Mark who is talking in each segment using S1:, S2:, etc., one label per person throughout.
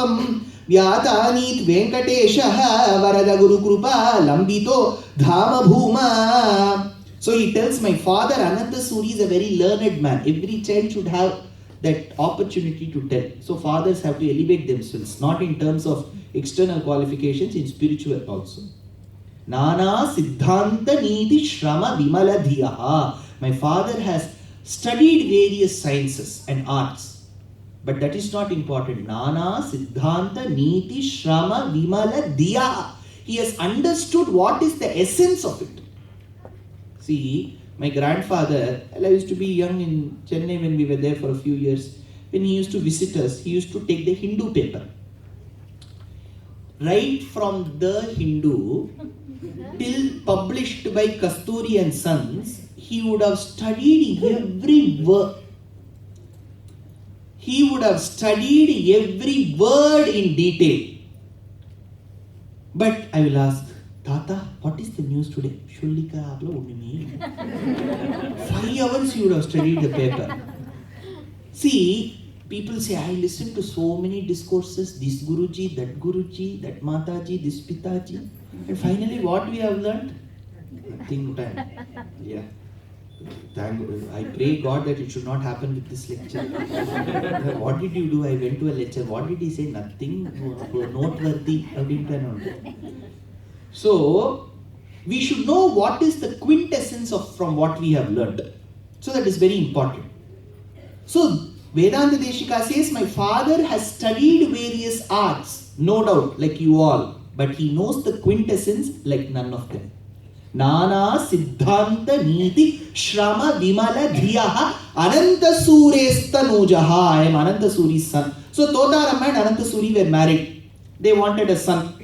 S1: bhavam Vyatanit Venkateshaha Varada Guru Krupa Lambito Dhama Bhuma. So he tells, my father Ananta Suri is a very learned man. Every child should have that opportunity to tell. So fathers have to elevate themselves, not in terms of external qualifications, in spiritual also. Nana Siddhanta Niti Shrama Vimala Dhiyaha. My father has studied various sciences and arts. But that is not important. Nana Siddhanta Niti Shrama Vimala Dhiyaha. He has understood what is the essence of it. See, my grandfather, I used to be young in Chennai when we were there for a few years. When he used to visit us, he used to take the Hindu paper. Right from the Hindu till published by Kasturi and Sons, he would have studied every word. He would have studied every word in detail. But I will ask, Tata, what is the news today? 5 hours you would have studied the paper. See, people say, I listen to so many discourses, this Guruji, that Mataji, this Pitaji. And finally, what we have learned? Nothing. Yeah. I pray God that it should not happen with this lecture. What did you do? I went to a lecture. What did he say? Nothing noteworthy. So, we should know what is the quintessence of from what we have learned. So that is very important. So, Vedanta Deshika says, my father has studied various arts, no doubt, like you all. But he knows the quintessence like none of them. Nana Siddhanta Niti Shrama Vimala Dhiyaha Ananta Suresta Nujaha. I am Ananta Suri's son. So Totarama and Ananta Suri were married. They wanted a son.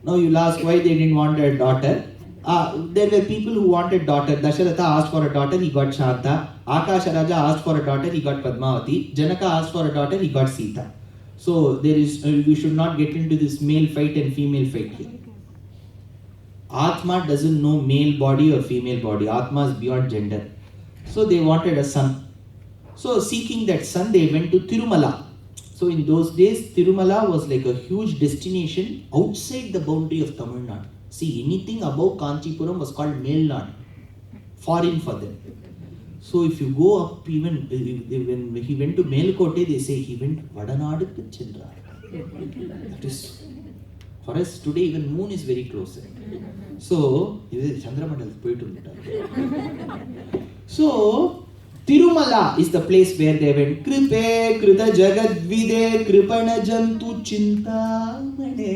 S1: Now you'll ask why they didn't want a daughter. There were people who wanted daughter. Dasharatha asked for a daughter, he got Shanta. Akasha Raja asked for a daughter, he got Padmavati. Janaka asked for a daughter, he got Sita. So there is, we should not get into this male fight and female fight here. Atma doesn't know male body or female body. Atma is beyond gender. So they wanted a son. So seeking that son, they went to Tirumala. So in those days, Tirumala was like a huge destination outside the boundary of Tamil Nadu. See, anything above Kanchipuram was called Melnad, foreign for them. So if you go up, even when he went to Melkote, they say he went Vadanadu to Chitra. That is, for us today, even moon is very close. So, Chandramandal. So, Tirumala is the place where they went. Kripe Krita Jagadvide Kripana Jantu Chintamane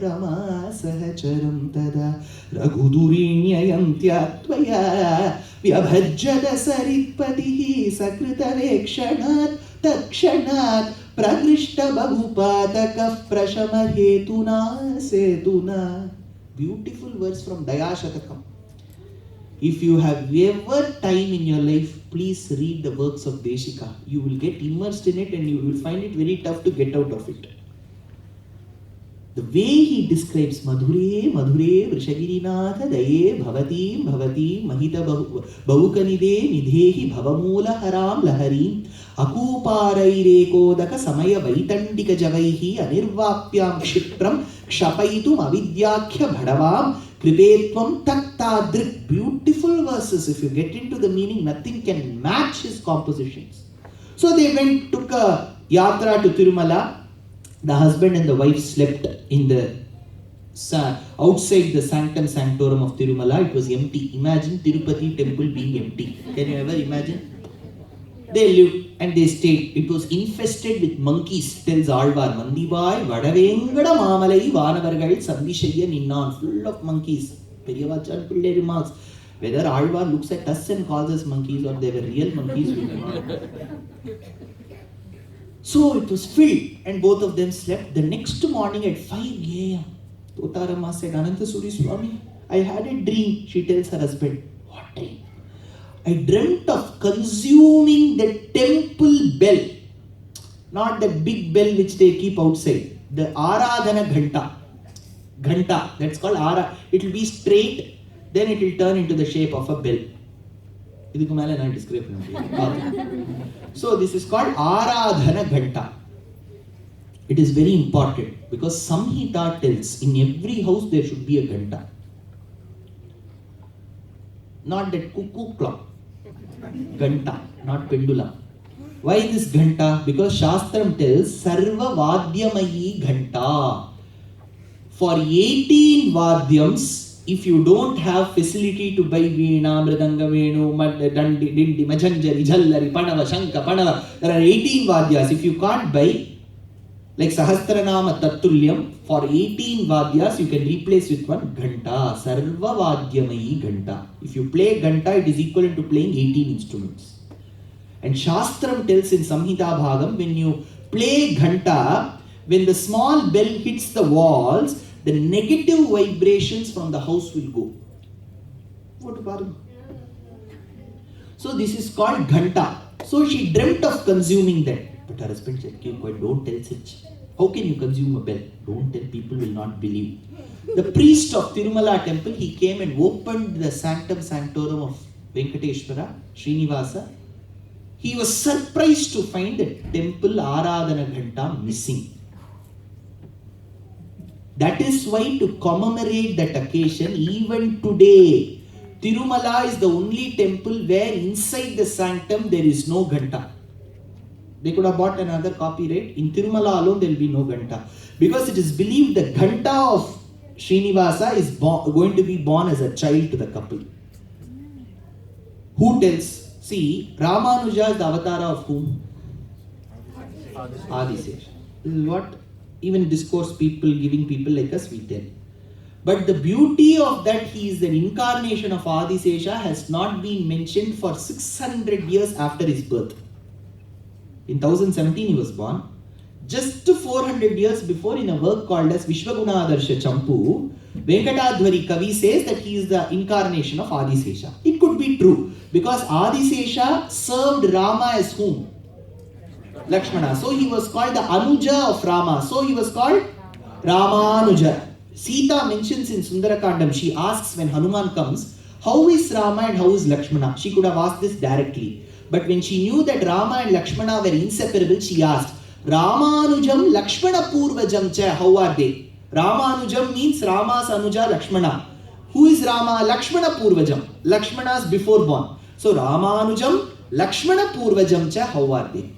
S1: Rama Sahacharam Tada Raghudurinyayam Tyatvaya Vyabhajjada Saritpatihi Sakrita Vekshanat Takshanat Pragrishta Bhagupadaka Prashama Hetuna Setuna. Beautiful verse from Dayashatakam. If you have ever time in your life, please read the works of Deshika. You will get immersed in it and you will find it very tough to get out of it. The way he describes Madhure, Madhure, Vrishagirinath, Daye, Bhavati, Bhavati, Mahita Bahukanide, Nidhehi, Bhavamula Haram, Lahari, Akuparaireeko, Daka Samaya Vaitandika Javaihi, Anirvapyam Chitram, Kshapaitum, Avidyakhya Bhadavam, Kripetvam Taktadrik. Beautiful verses. If you get into the meaning, nothing can match his compositions. So they went, took a yatra to Tirumala. The husband and the wife slept in the outside the sanctum sanctorum of Tirumala. It was empty. Imagine Tirupati temple being empty. Can you ever imagine? They lived and they stayed. It was infested with monkeys, tells Alvar. Mandibai, Vadavengada Mamalai, Vanavargal, Sandishaya Ninnan, full of monkeys. Periyavachan Pillai remarks, whether Alvar looks at us and calls us monkeys or they were real monkeys, we do not know. So it was filled and both of them slept. The next morning at 5 a.m., Totarama said, Ananta Suri Swami, I had a dream. She tells her husband, what dream? I dreamt of consuming the temple bell. Not the big bell which they keep outside. The Aradhana Ghanta. Ghanta, that's called Ara. It will be straight, then it will turn into the shape of a bell. So this is called Aradhana Ghanta. It is very important because Samhita tells in every house there should be a ghanta. Not that cuckoo clock. Ghanta, not pendulum. Why this ghanta? Because Shastram tells Sarva Vadyamayi ghanta. For 18 Vadyams, if you don't have facility to buy Veena, Mridanga, Venu, Dindi, Majanjari, Jallari, Panava, Shanka, Panava, there are 18 Vadyas. If you can't buy, like Sahasranama Tattulyam, for 18 Vadyas you can replace with one Ghanta, Sarva Vadyamayi Ghanta. If you play Ghanta, it is equivalent to playing 18 instruments. And Shastram tells in Samhita Bhagam, when you play Ghanta, when the small bell hits the walls, the negative vibrations from the house will go. So this is called Ghanta. So she dreamt of consuming that. But her husband said, don't tell such. How can you consume a bell? Don't tell, people will not believe. The priest of Tirumala temple, he came and opened the sanctum sanctorum of Venkateshwara, Srinivasa. He was surprised to find the temple Aradhana Ghanta missing. That is why to commemorate that occasion, even today, Tirumala is the only temple where inside the sanctum there is no Ghanta. They could have bought another copy, right? In Tirumala alone, there will be no Ghanta. Because it is believed the Ghanta of Srinivasa is going to be born as a child to the couple. Who tells? See, Ramanuja is the avatar of whom? Adisesha. This is what even discourse people, giving people like us, we tell. But the beauty of that, he is an incarnation of Adisesha, has not been mentioned for 600 years after his birth. In 1017 he was born. Just 400 years before, in a work called as Vishwagunadarsha Champu, Venkatadhwari Kavi says that he is the incarnation of Adisesha. It could be true because Adisesha served Rama as whom? Lakshmana. So he was called the Anuja of Rama. So he was called Ramanuja. Sita mentions in Sundarakandam, she asks when Hanuman comes, how is Rama and how is Lakshmana? She could have asked this directly. But when she knew that Rama and Lakshmana were inseparable, she asked, Ramanujam Lakshmana Purvajam cha, how are they? Ramanujam means Rama's Anuja Lakshmana. Who is Rama? Lakshmana Purvajam. Lakshmana's before born. So Ramanujam Lakshmana Purvajam cha, how are they?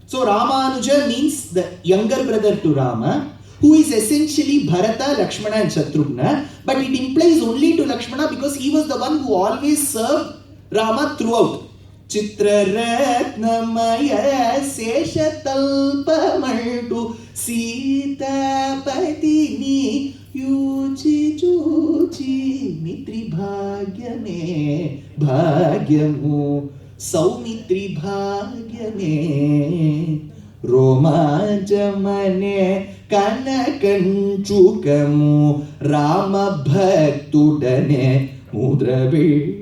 S1: So Ramanuja means the younger brother to Rama, who is essentially Bharata, Lakshmana and Shatrughna. But it implies only to Lakshmana because he was the one who always served Rama throughout. Chitra Ratnamaya Seshatalpamantu Sita Patini Yuchi Juchi Mitri Bhagyame Bhagyamu Saumitri Bhagyame Romajamane Kanakanchukamu Rama Bhaktudane Mudrabi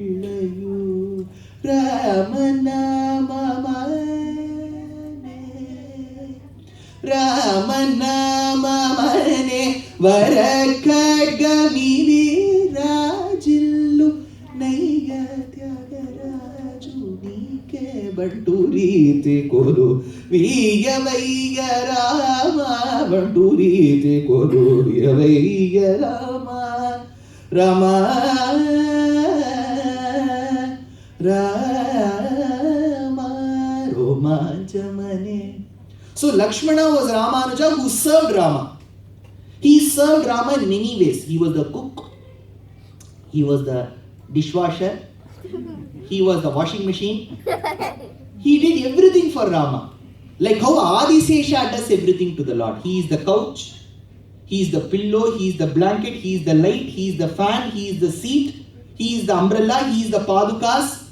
S1: Ramanamamane Varakadgamini Rajillu Naiga Tyagaraju Nike Banturite Kodu Viya Vaiga Rama Banturite Kodu Viya Vaiga Rama Rama Romanjamane. So Lakshmana was Ramanuja who served Rama. He served Rama in many ways. He was the cook. He was the dishwasher. He was the washing machine. He did everything for Rama. Like how Adisesha does everything to the Lord. He is the couch. He is the pillow. He is the blanket. He is the light. He is the fan. He is the seat. He is the umbrella. He is the padukas.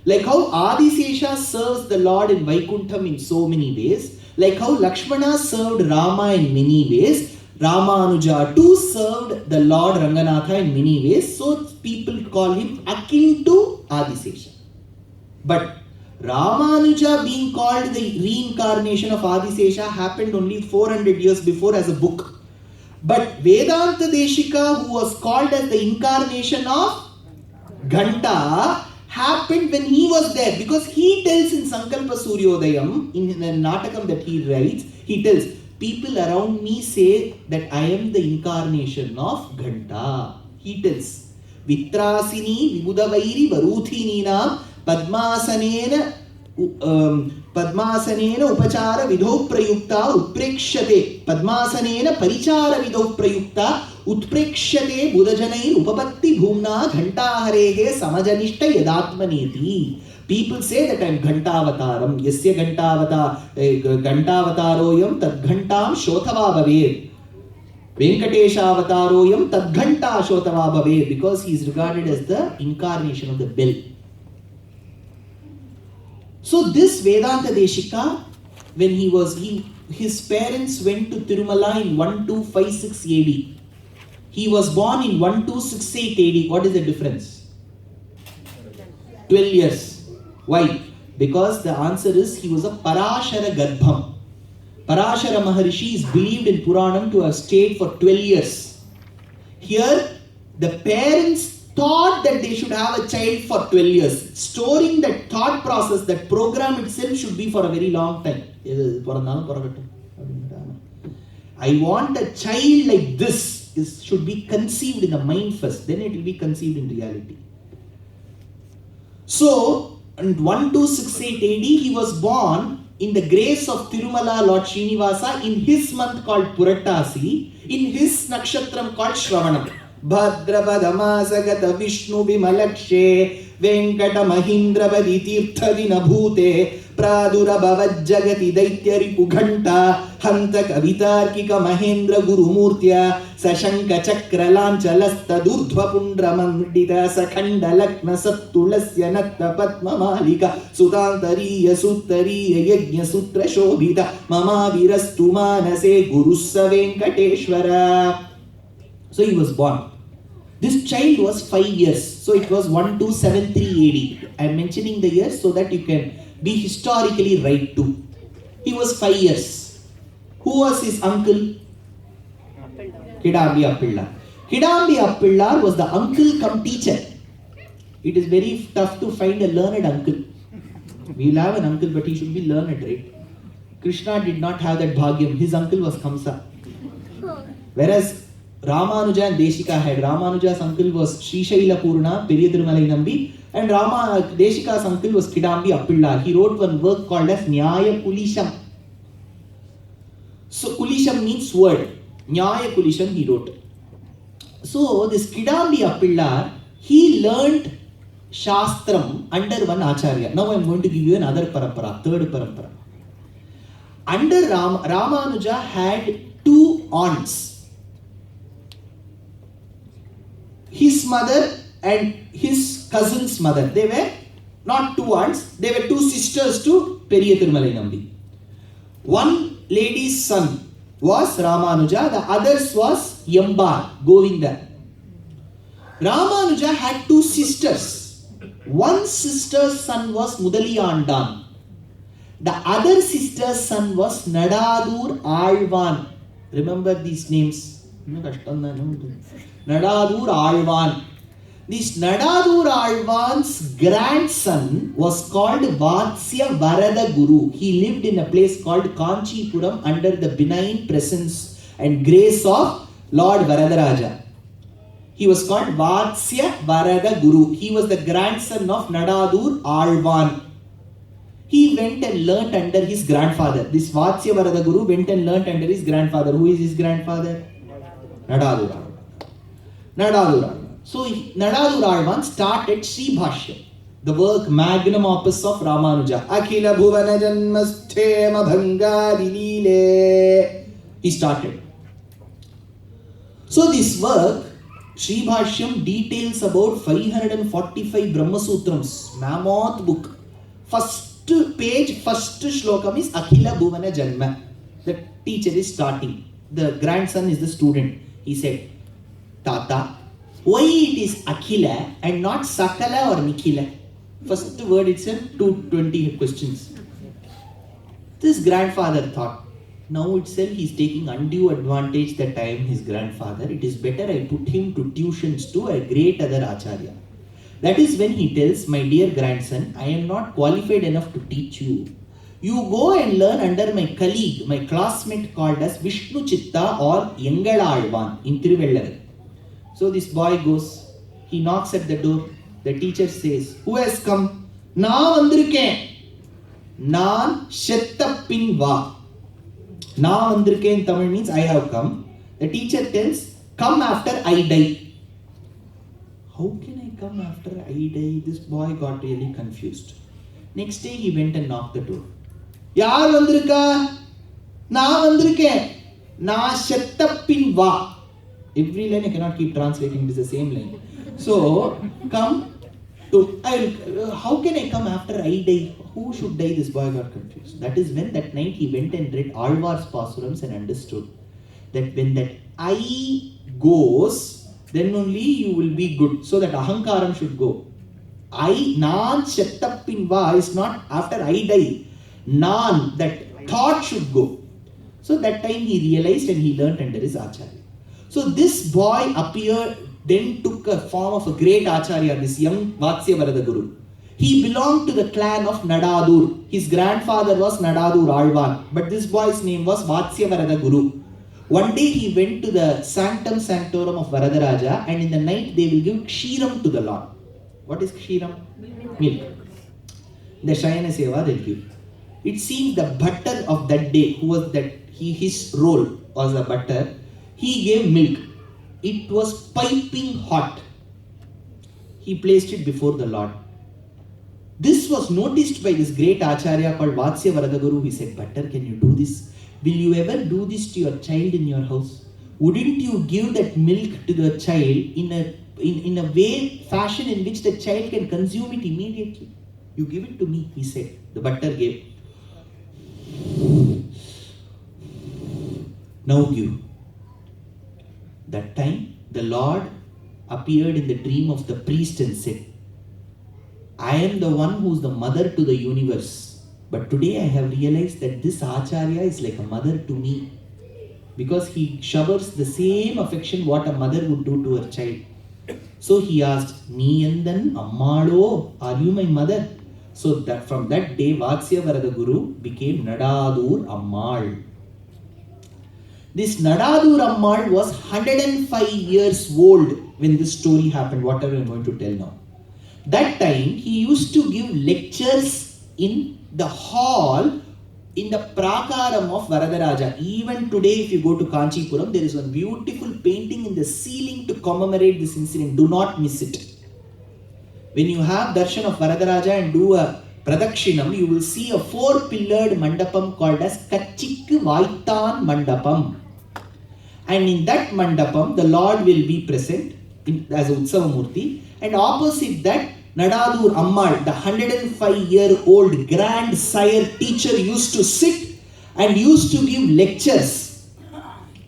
S1: Like how Adisesha serves the Lord in Vaikuntham in so many ways, like how Lakshmana served Rama in many ways, Ramanuja too served the Lord Ranganatha in many ways, so people call him akin to Adisesha. But Ramanuja being called the reincarnation of Adisesha happened only 400 years before as a book. But Vedanta Deshika, who was called as the incarnation of Ghanta, happened when he was there, because he tells in Sankalpa Suryodayam, in a Natakam that he writes, he tells, people around me say that I am the incarnation of Ghanta. He tells, Vitrasini Vibudavairi Varuthininam Padmasanena Upachara Vidho Prayukta Utprekshate Padmasanena Parichara Vidho Prayukta Utprekshate Budajanair Upapatti Bhumna Ghantaharehe Samajanishta Yadatmaneti. People say that I am Ghantavataram. Yasya Ghantavataroyam Tad Ghantam Shothava Bhaved. Venkateshavataroyam Tad Ghanta Shothava Bhaved. Because he is regarded as the incarnation of the bell. So this Vedanta Deshika, when his parents went to Tirumala in 1256 AD. He was born in 1268 AD. What is the difference? 12 years. Why? Because the answer is he was a Parashara Garbham. Parashara Maharishi is believed in Puranam to have stayed for 12 years. Here, the parents thought that they should have a child for 12 years. Storing that thought process, that program itself should be for a very long time. I want a child like this. Should be conceived in the mind first. Then it will be conceived in reality. So, in 1268 AD, he was born in the grace of Tirumala Lord Srinivasa in his month called Puratasi, in his nakshatram called Shravanam. Bhadrapadamasa Vishnu Vimalakshe Venkata Mahindrapadi Tirtha Vinabhute Pradura Bhavad Jagati Daityari Pughanta Hanta Kavitarkika Mahendra Guru Murtya Sashanka Chakra Lanchalasta Durdhva Pundra Mandita Sakhanda Lakna Sattulasya Natta Patma Malika Sutantariya Suttariya Yajna Sutra Shobhita Mama Virastu Manase Gurussa Venkateshwara. So he was born. This child was 5 years. So it was 1273 AD. I am mentioning the years so that you can be historically right too. He was 5 years. Who was his uncle? Kidambi Appillar. Kidambi Appillar was the uncle come teacher. It is very tough to find a learned uncle. We will have an uncle, but he should be learned, right? Krishna did not have that bhagyam. His uncle was Kamsa. Whereas Ramanuja and Desika had. Ramanuja's uncle was Srishaila Purna, Periya Thirumalai Nambi, and Desika's uncle was Kidambi Appillar. He wrote one work called as Nyaya Kulisham. So Kulisham means word. Nyaya Kulisham he wrote. So this Kidambi Appillar, he learnt Shastram under one acharya. Now I am going to give you another parampara, third parampara. Under Ramanuja had two aunts. His mother and his cousin's mother. They were not two aunts, they were two sisters to Periya Thirumalai Nambi. One lady's son was Ramanuja, the others was Yambar, Govinda. Ramanuja had two sisters. One sister's son was Mudaliyandan. The other sister's son was Nadadur Alvan. Remember these names. Nadadur Alvan. This Nadadur Alvan's grandson was called Vatsya Varada Guru. He lived in a place called Kanchipuram under the benign presence and grace of Lord Varadaraja. He was called Vatsya Varada Guru. He was the grandson of Nadadur Alvan. He went and learnt under his grandfather. This Vatsya Varada Guru went and learnt under his grandfather. Who is his grandfather? Nadadur. So Nadadur Alvan started Sribhashyam, the work magnum opus of Ramanuja. Akhila Bhuvana Janmasthema Bhangadi Leele. He started. So this work, Sribhashyam, details about 545 Brahma Sutrams, mammoth book. First page, first shlokam is Akhila Bhuvana Janma. The teacher is starting. The grandson is the student. He said, Tata, why it is Akhila and not Sakala or Nikhila? First word itself, 220 questions. This grandfather thought, now itself he is taking undue advantage that I am his grandfather. It is better I put him to tuitions to a great other acharya. That is when he tells, my dear grandson, I am not qualified enough to teach you. You go and learn under my colleague, my classmate called as Vishnu Chitta or Yengalalvan in Thiruvallavar. So this boy goes, he knocks at the door. The teacher says, who has come? Na vandirukken. Naan shettappin va. Na vandirukken in Tamil means I have come. The teacher tells, come after I die. How can I come after I die? This boy got really confused. Next day he went and knocked the door. Yaar vandirukka? Na vandirukken. Na shettappin va. Every line I cannot keep translating, it is the same line. So, come to, how can I come after I die? Who should die? This boy got confused. That is when that night he went and read Alvar's Pasurams and understood that when that I goes, then only you will be good. So that ahankaram should go. I, nan shettappin va is not after I die. Nan, that thought should go. So that time he realized and he learnt under his acharya. So this boy appeared, then took a form of a great acharya, this young Vatsyavarada Guru. He belonged to the clan of Nadadur. His grandfather was Nadadur Alvan, but this boy's name was Vatsyavarada Guru. One day he went to the sanctum sanctorum of Varadaraja, and in the night they will give kshiram to the Lord. What is kshiram? Milk. The Shayana Seva they'll give. It seems the butler of that day, who was that, his role was a butler, he gave milk. It was piping hot. He placed it before the Lord. This was noticed by this great acharya called Vatsyavarada Guru. He said, Butler, can you do this? Will you ever do this to your child in your house? Wouldn't you give that milk to the child in a way, fashion in which the child can consume it immediately? You give it to me, he said. The butler gave. Now give. That time, the Lord appeared in the dream of the priest and said, I am the one who is the mother to the universe. But today I have realized that this acharya is like a mother to me. Because he showers the same affection what a mother would do to her child. So he asked, Nee endan ammalo, are you my mother? So that from that day, Vatsyavarada Guru became Nadadur Ammal. This Nadadur Ammal was 105 years old when this story happened, whatever I am going to tell now. That time, he used to give lectures in the hall in the prakaram of Varadaraja. Even today, if you go to Kanchipuram, there is one beautiful painting in the ceiling to commemorate this incident. Do not miss it. When you have darshan of Varadaraja and do a pradakshinam, you will see a 4-pillared mandapam called as Kachik Vaitan Mandapam. And in that mandapam, the Lord will be present as a Utsava Murti. And opposite that, Nadadur Ammal, the 105-year-old grandsire teacher, used to sit and used to give lectures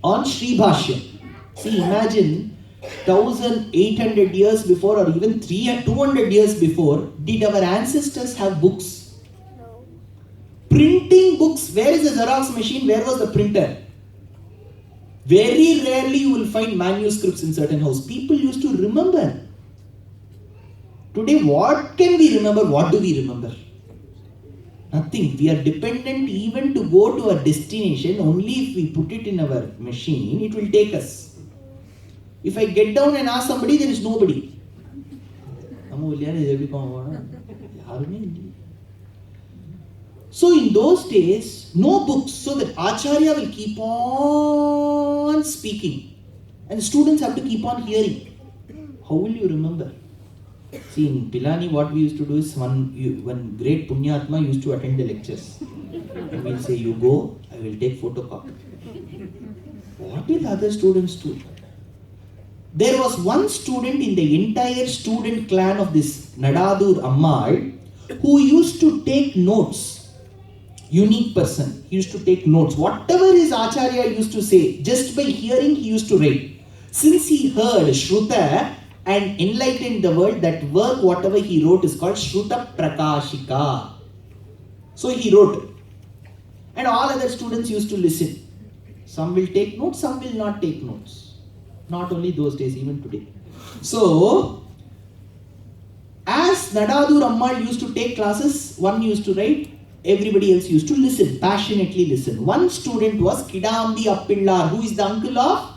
S1: on Sri Bhashyam. See, imagine 1800 years before or even 200 years before, did our ancestors have books? No. Printing books. Where is the Xerox machine? Where was the printer? Very rarely you will find manuscripts in certain houses. People used to remember. Today, what can we remember? What do we remember? Nothing. We are dependent even to go to our destination. Only if we put it in our machine, it will take us. If I get down and ask somebody, there is nobody. So in those days, no books. So that acharya will keep on speaking. And students have to keep on hearing. How will you remember? See, in Pilani, what we used to do is one great Punyatma used to attend the lectures. And we'll say, you go, I will take photocopy. What will other students do? There was one student in the entire student clan of this Nadadur Ammal who used to take notes. Unique person. He used to take notes. Whatever his acharya used to say, just by hearing, he used to write. Since he heard Shruta and enlightened the world, that work, whatever he wrote, is called Shruta Prakashika. So he wrote. And all other students used to listen. Some will take notes, some will not take notes. Not only those days, even today. So, as Nadadur Ammal used to take classes, one used to write, Everybody else used to listen, passionately listen. One student was Kidambi Appillar, who is the uncle of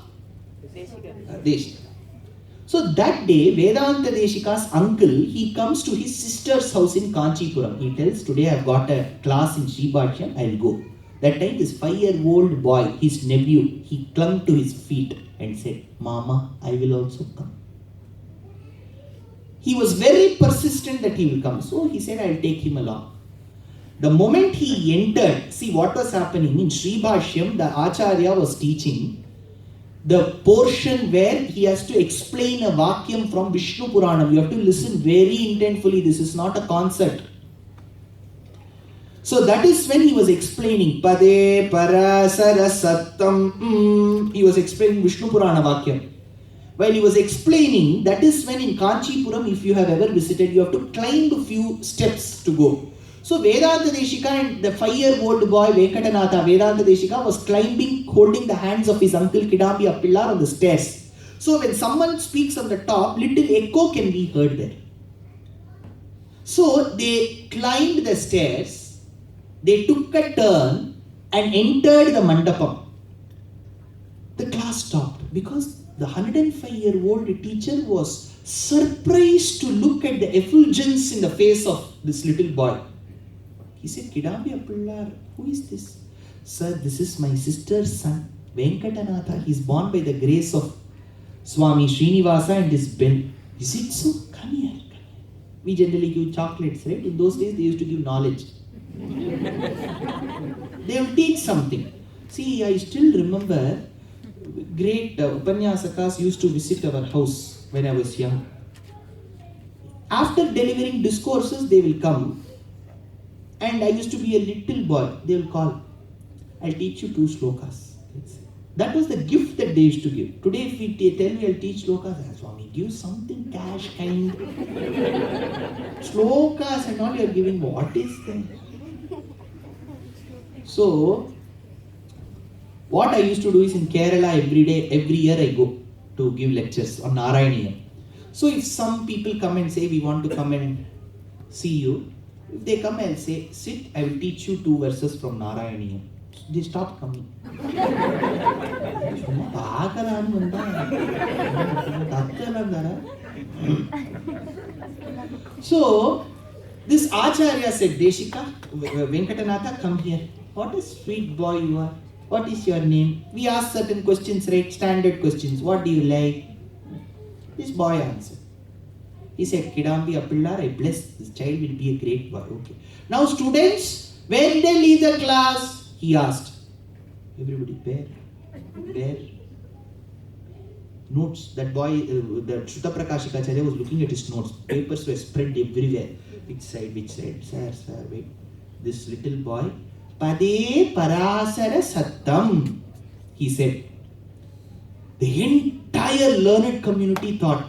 S1: Desika. So that day, Vedanta Deshika's uncle, he comes to his sister's house in Kanchipuram. He tells, today I have got a class in Sribhashyam, I will go. That time this 5-year-old boy, his nephew, he clung to his feet and said, Mama, I will also come. He was very persistent that he will come. So he said, I will take him along. The moment he entered, see what was happening in Sribhashyam, the acharya was teaching the portion where he has to explain a vakyam from Vishnu Puranam. You have to listen very intentfully. This is not a concert. So that is when he was explaining Pade Parasara Sattam. He was explaining Vishnu Purana vakyam. While he was explaining, that is when in Kanchipuram, if you have ever visited, you have to climb a few steps to go. So Vedanta Deshika and the 5-year-old boy Venkatanatha, Vedanta Deshika, was climbing, holding the hands of his uncle Kidambi Appillar on the stairs. So when someone speaks on the top, little echo can be heard there. So they climbed the stairs, they took a turn and entered the mandapam. The class stopped because the 105-year-old teacher was surprised to look at the effulgence in the face of this little boy. He said, Kidambi Appillar, who is this? Sir, this is my sister's son, Venkatanatha. He is born by the grace of Swami Srinivasa and his Ben. Is it so? Come here. We generally give chocolates, right? In those days, they used to give knowledge. They will teach something. See, I still remember great Upanyasakas used to visit our house when I was young. After delivering discourses, they will come. And I used to be a little boy. They will call, I'll teach you 2 slokas. That was the gift that they used to give. Today, if we tell me I'll teach slokas, Swami, give something cash kind. Slokas and all you are giving, what is that? So, what I used to do is in Kerala every year I go to give lectures on Narayaniyam. So if some people come and say, we want to come and see you, if they come and say, sit, I will teach you 2 verses from Narayaniyam. They stop coming. So, this acharya said, Deshika, Venkatanatha, come here. What a sweet boy you are. What is your name? We ask certain questions, right? Standard questions. What do you like? This boy answered. He said, Kidambi Appillar, I bless this child will be a great boy. Okay. Now students, when did they leave the class? He asked. Everybody, where? Notes. That boy, the Shuddha Prakashika Acharya was looking at his notes. Papers were spread everywhere. Which side? Sir, wait. This little boy, Pade Parasara Sattam, he said. The entire learned community thought,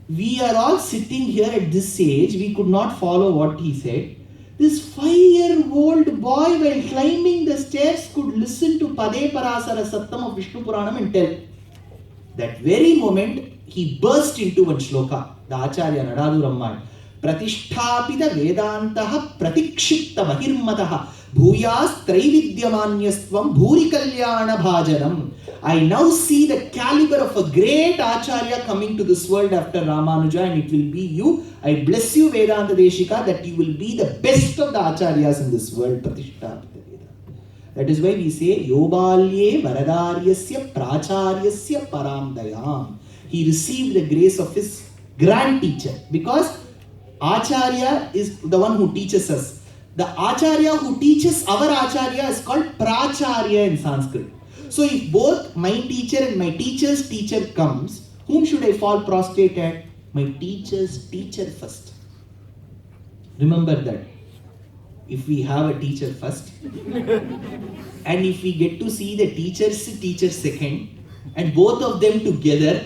S1: we are all sitting here at this age, we could not follow what he said. This 5-year-old boy, while climbing the stairs, could listen to Pade Parasara Sattam of Vishnu Puranam and tell. That very moment, he burst into one shloka, the Acharya Nadadur Ammal. Pratisthapita Vedantaha Pratikshipta Bahirmataha Bhuyas Traividyamanyastvam Bhuri Kalyana Bhajanam. I now see the caliber of a great Acharya coming to this world after Ramanuja, and it will be you. I bless you, Vedanta Deshika, that you will be the best of the Acharyas in this world. Pratishtapita Vedanta. That is why we say, Yobalye Varadaryasya Pracharyasya Paramdayam. He received the grace of his grand teacher, because Acharya is the one who teaches us. The Acharya who teaches our Acharya is called Pracharya in Sanskrit. So if both my teacher and my teacher's teacher comes, whom should I fall prostrate at? My teacher's teacher first. Remember that. If we have a teacher first, and if we get to see the teacher's teacher second, and both of them together,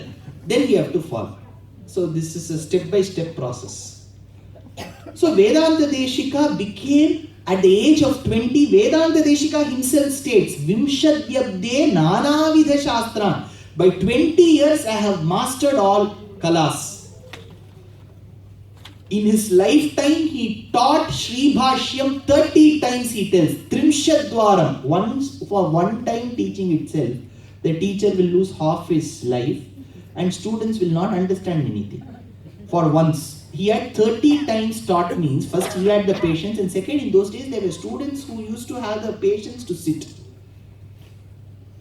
S1: then we have to fall. So this is a step-by-step process. So Vedanta Deshika became, at the age of 20, Vedanta Deshika himself states, Vimshadyabde Nanavidha Shastran. By 20 years I have mastered all kalas. In his lifetime, he taught Sri Bhashyam 30 times, he tells. Trimshadwaram, once for one time teaching itself, the teacher will lose half his life and students will not understand anything. For once. He had 30 times taught means, first he had the patience, and second, in those days there were students who used to have the patience to sit.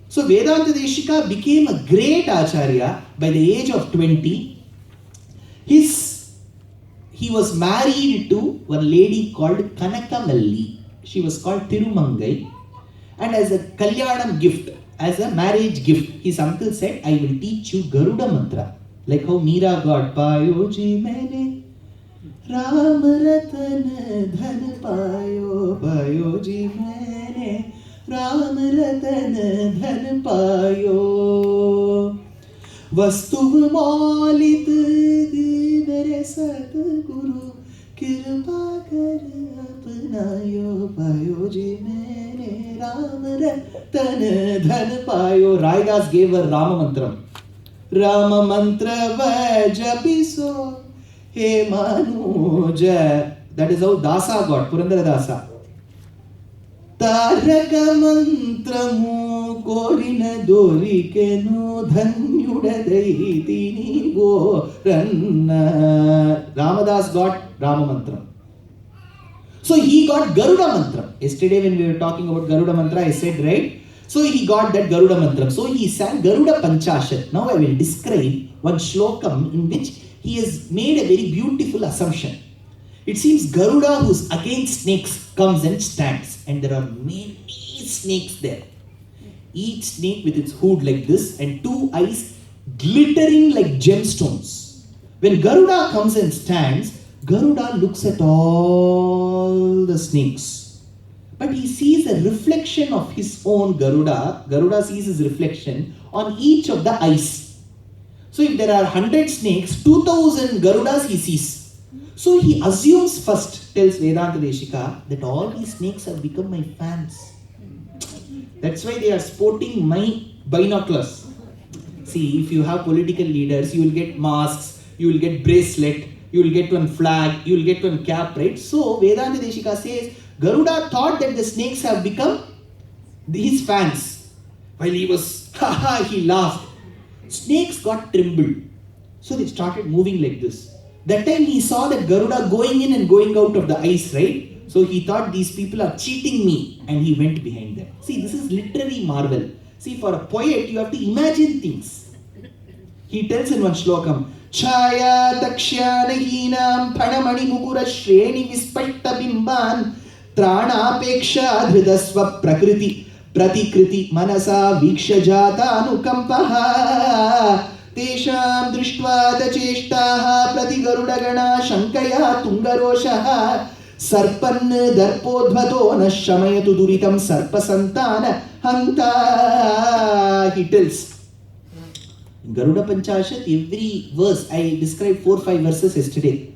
S1: So Vedanta Deshika became a great acharya by the age of 20. He was married to one lady called Kanakamalli. She was called Thirumangai. And as a Kalyanam gift, as a marriage gift, his uncle said, I will teach you Garuda mantra. Like how Meera got Payoji Mene Ram Ratan Dhan Payo Payoji Mene Ram Ratan Dhan Payo Vastuv Maulit Mere Satguru Kirpa Kar Apnayo Payoji Mene Ram Ratan Dhan Payo. Raidas gave her Rama mantram. Rama mantra vajapiso he manuja. That is how Dasa got, Purandara Dasa. Taraka mantramu korina dorikenu dhanyuda deity nivo ranna. Ramadas got Rama mantra. So he got Garuda mantra. Yesterday when we were talking about Garuda mantra, I said, right? So he got that Garuda mantra. So he sang Garuda Panchashat. Now I will describe one shlokam in which he has made a very beautiful assumption. It seems Garuda, who's against snakes, comes and stands. And there are many snakes there. Each snake with its hood like this and two eyes glittering like gemstones. When Garuda comes and stands, Garuda looks at all the snakes. But he sees a reflection of his own Garuda. Garuda sees his reflection on each of the eyes. So if there are 100 snakes, 2000 Garudas he sees. So he assumes first, tells Vedanta Deshika, that all these snakes have become my fans. That's why they are sporting my binoculars. See, if you have political leaders, you will get masks, you will get bracelet, you will get one flag, you will get one cap, right? So Vedanta Deshika says, Garuda thought that the snakes have become his fans. While he was, he laughed. Snakes got trembled. So they started moving like this. That time he saw that Garuda going in and going out of the ice, right? So he thought these people are cheating me and he went behind them. See, this is literary marvel. See, for a poet, you have to imagine things. He tells in one shlokam, Chaya Takshanahinam Panamani Mukura Shreni Vispaitta Bimban Tranapeksha Dhridasva Prakriti Pratikriti Manasa Viksha Jata Anukampaha Tesham Drishtva Dacheshtaha Prati Garuda Gana Shankaya Tungaroshaha Sarpan Darpodhvato Nashamayatu Duritam Sarpasantana Hanta. He tells in Garuda Panchashat, every verse, I described 4-5 verses yesterday.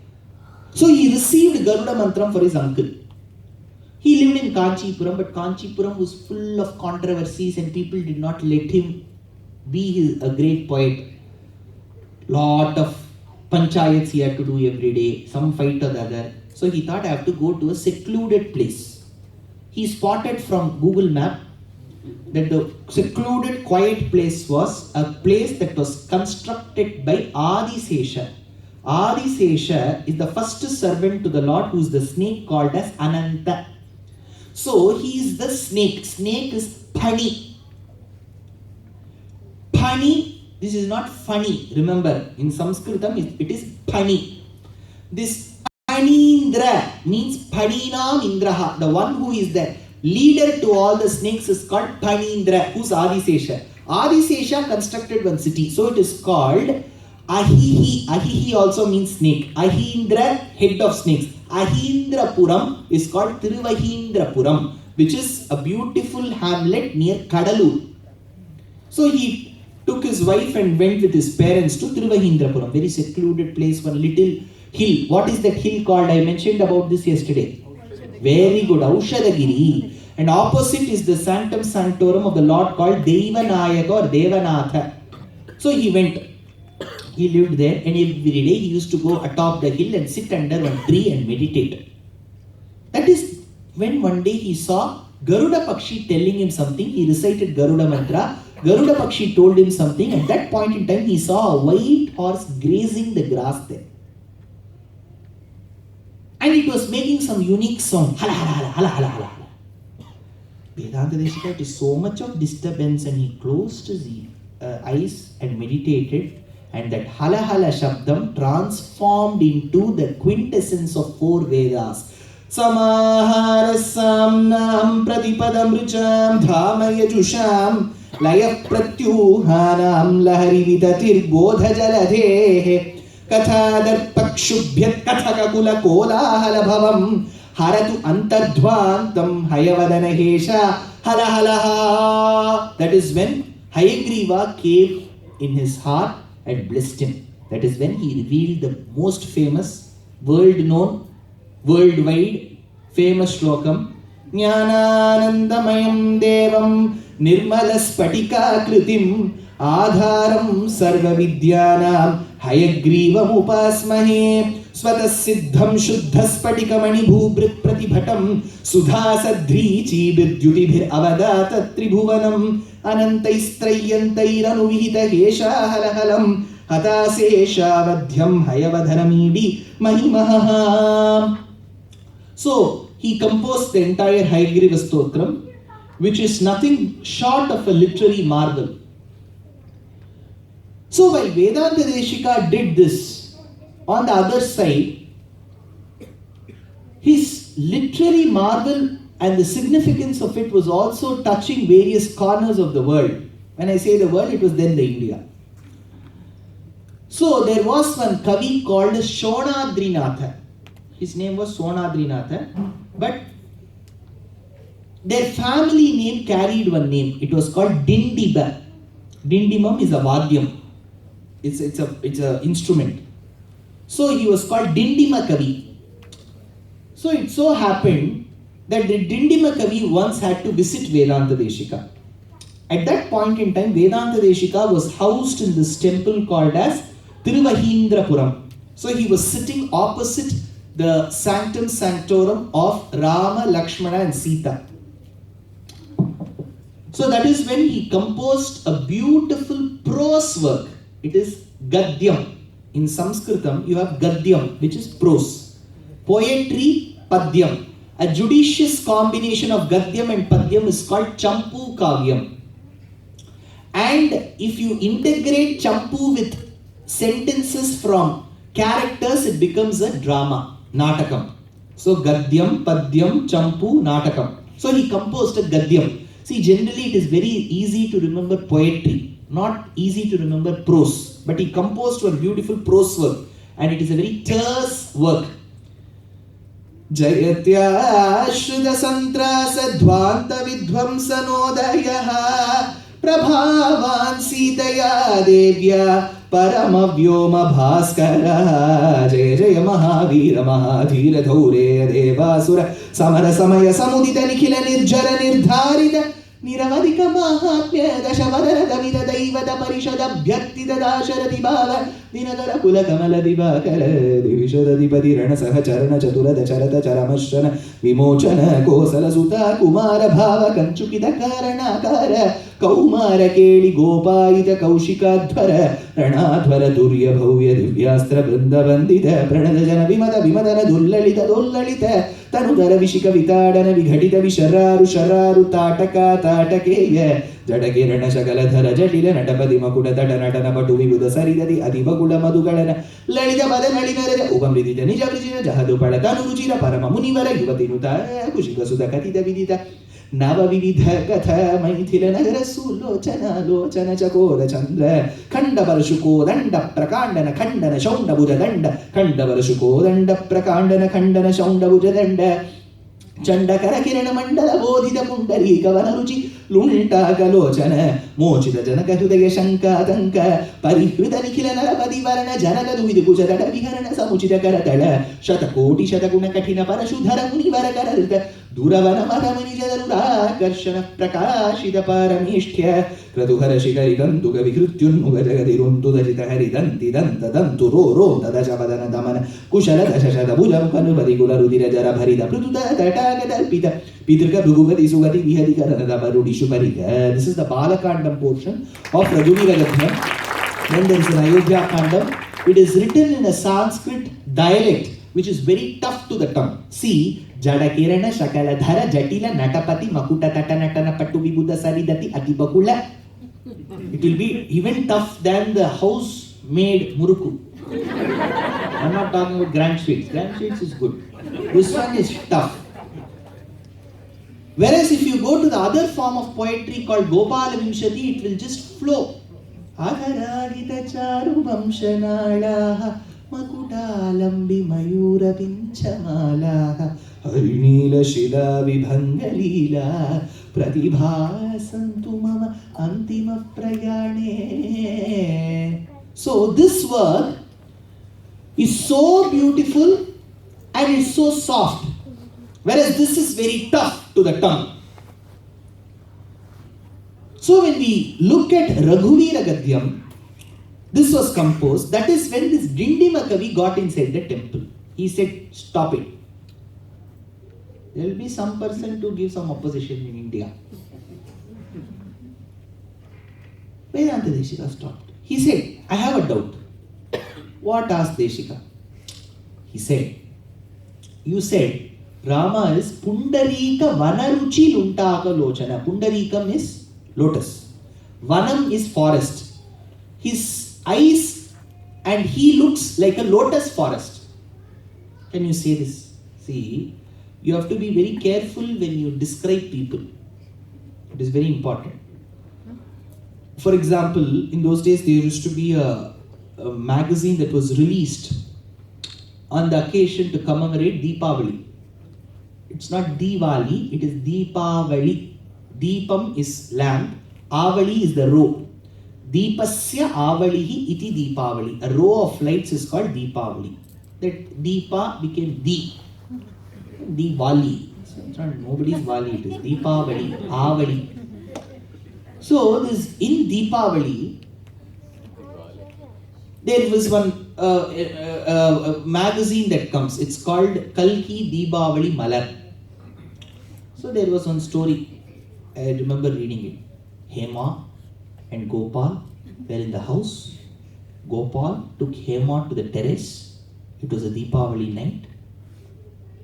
S1: So he received Garuda Mantram for his uncle. He lived in Kanchipuram, but Kanchipuram was full of controversies and people did not let him be a great poet. Lot of panchayats he had to do every day, some fight or the other. So he thought, I have to go to a secluded place. He spotted from Google Map that the secluded, quiet place was a place that was constructed by Adisesha. Adisesha is the first servant to the Lord, who is the snake called as Ananta. So he is the snake. Snake is Pani. Pani, this is not funny. Remember, in Sanskritam it is Pani. This Panindra means Paninam Indraha. The one who is the leader to all the snakes is called Panindra, who's Adisesha. Adisesha constructed one city. So it is called Ahihi. Ahihi also means snake. Ahindra, head of snakes. Ahindrapuram is called Thiruvaheendrapuram, which is a beautiful hamlet near Kadalur. So he took his wife and went with his parents to Thiruvaheendrapuram, very secluded place, one little hill. What is that hill called? I mentioned about this yesterday. Very good, Aushadagiri. And opposite is the Sanctum Sanctorum of the Lord called Devanayaka or Devanatha. So he went. He lived there, and every day he used to go atop the hill and sit under one tree and meditate. That is when one day he saw Garuda Pakshi telling him something. He recited Garuda mantra. Garuda Pakshi told him something. At that point in time, he saw a white horse grazing the grass there. And it was making some unique sound. Hala, hala, hala, hala, hala, hala. Vedanta Desika, it is so much of disturbance, and he closed his eyes and meditated, and that hala hala shabdam transformed into the quintessence of 4 Vedas. Samahara samnam pratipadam rucham dhamayajusham laya pratyuhanam lahari vidatir bodha jaladhe kathadar pakshubhyat kathakakula kolahala bhavam haratu antardhvantam hayavadana hesha hala halaha. That is when Hayagriva came in his heart and blessed him. That is when he revealed the most famous, world-known, worldwide, famous shlokam. Jnananandamayam devam nirmalaspatika kritim adharam sarva vidyanam hayagrivam upasmahe स्वतःसिद्धं शुद्धस्फटिकमणि भूभृत् प्रतिभटं सुधासद्रीची विद्युतिभिरवदात त्रिभुवनम् अनन्तैस्त्रय्यन्तैरनुविहितहेशाहलहलं हताशेषावध्यं हयवधरमीडि महिमः. So he composed the entire Hayagriva Stotram, which is nothing short of a literary marvel. So while Vedanta Desika did this, on the other side, his literary marvel and the significance of it was also touching various corners of the world. When I say the world, it was then the India. So there was one Kavi called Shonadrinatha. His name was Shonadrinatha, but their family name carried one name. It was called Dindima. Dindimam is a vadyam. It's a instrument. So he was called Dindima Kavi. So it so happened that the Dindima Kavi once had to visit Vedanta Desika. At that point in time, Vedanta Desika was housed in this temple called as Thiruvaheendrapuram. So he was sitting opposite the sanctum sanctorum of Rama, Lakshmana and Sita. So that is when he composed a beautiful prose work. It is Gadyam. In Sanskritam, you have Gadyam, which is prose. Poetry, Padyam. A judicious combination of Gadyam and Padyam is called Champu Kavyam. And if you integrate Champu with sentences from characters, it becomes a drama, Natakam. So Gadyam, Padyam, Champu, Natakam. So he composed a Gadyam. See, generally it is very easy to remember poetry, not easy to remember prose. But he composed one beautiful prose work, and it is a very terse work. Jayatya Shruda Santrasa Dvanta Vidvamsanodaya Prabhavan Sitaya Devya Paramavyoma Bhaskara Jaya Jaya Mahavira Mahadhira Dhaure Devasura Samara Samaya Samudita Nikhila Nirjara Nirdharita Niravadika Mahatmya Dashavadara Damida Daivada Parishada Bhyakti Dasharati Bhava Dinadara Kula Kamala Divakara Divishada Dipati Rana Sahacharana Chatura Dacharata Charamashana Vimochana Kosala Sutta Kumara Bhava Kanchukita Karana Kara Kaumara Keli Gopaita Kaushikadhvara Ranadhvara Durya Bhavya Divyastra Vrinda Vandita Pranadajana Vimada Vimadana Dullalita Dullalita Tanudara Vishika Vitadana Vighatita Vishararu Shararu Tataka Tatakeya Jadakirana Shakaladhara Jatila Natapadi Makuda Tatanatana Patu Vibuda Saridadi Adivagula Madugalana Lalita Badanalina Ubamridita Nijavrijina Jahadu Padatanu Ruchira Parama Munivara Yuvatinuta Kushika Sudakatita Vidita Navavidha Katha Maithila Nagara Sulochana Lochana Chakoda Chandra Kanda Barashuko Danda Prakandana Kandana Shaunda Buddha Danda Kanda Barashuko Danda Prakandana Kandana Shaunda Buddha Danda Chanda Karakirana Mandala Bodhita Pundari Kavanaruchi ಲುಂಟಾಗಲೋಚನ ಮೋಚಿತ ಜನಕ ಹೃದಯ ಶಂಕಾತಂಕ ಪರಿಹೃತ ನಿಖಿಲ ನರಪದಿ ವರ್ಣ ಜನಗದು ವಿದು ಕುಜದಡ ವಿಹರಣ ಸಮುಚಿತ ಕರತಳ ಶತಕೋಟಿ ಶತಗುಣ ಕಠಿಣ ಪರಶುಧರ ಮುನಿವರ ಕರಋತ ದೂರವನ ಮರಮನಿಜದರುರಾಕರ್ಷಣ ಪ್ರಕಾಶಿತ ಪಾರಮೇಷ್ಠ್ಯ ಕ್ರತುಹರ ಶಿಖರಿದಂತುಗ ವಿಹೃತ್ಯುನ್ಮುಗ ಜಗದಿರುಂತು ದಜಿತ ಹರಿದಂತಿ ದಂತ ದಂತು rho rho ದಶ ಪದನ ದಮನ ಕುಶಲ ದಶಶತ ಭುಜಂ ಕನುಪದಿಗುಲ ರುದಿರ ಜರ ಭರಿತ ಪೃಥುತ ತಟಾಗದರ್ಪಿತ ಪಿತೃಕ ಭೃಗುಪತಿ ಸುಗತಿ ವಿಹರಿಕರಣದ ಬರುಡಿಶು ಪರಿಕ. This is the Balakandam portion of Raghuveeragadhyam. Then there is an Ayodhya Kandam. It is written in a Sanskrit dialect which is very tough to the tongue. See, Jada Kirana Shakaladhara Jatila Natapati Makuta Tatanatana Patu Vibhuda Saridati Atibakula. It will be even tough than the house-made muruku. I'm not talking about grand sweets. Grand sweets is good. This one is tough. Whereas if you go to the other form of poetry called Gopala Vimshati, it will just flow. Agaragita charu vamshanalaha Makutalambi mayura pinchamalaha Harinila shila vibhangalila Pratibha santu mama antima prayane. So this work is so beautiful and it's so soft, whereas this is very tough to the tongue. So when we look at Raghuveeragadhyam, this was composed, that is when this Dindima Kavi got inside the temple. He said, stop it. There will be some person to give some opposition in India. Vedanta Deshika stopped. He said, I have a doubt. What asked Deshika? He said, you said Rama is Pundarika Vanaruchi Luntaka Lochana. Pundarikam is lotus. Vanam is forest. His eyes and he looks like a lotus forest. Can you say this? See, you have to be very careful when you describe people. It is very important. For example, in those days there used to be a magazine that was released on the occasion to commemorate Deepavali. It's not Diwali, it is Deepavali. Deepam is lamp, Avali is the row. Deepasya Avalihi iti Deepavali. A row of lights is called Deepavali. That Deepa became Diwali. It's not nobody's Vali, it is Deepavali, Avali. So this in Deepavali, there was one magazine that comes. It's called Kalki Deepavali Malar. So there was one story. I remember reading it. Hema and Gopal were in the house. Gopal took Hema to the terrace. It was a Deepavali night.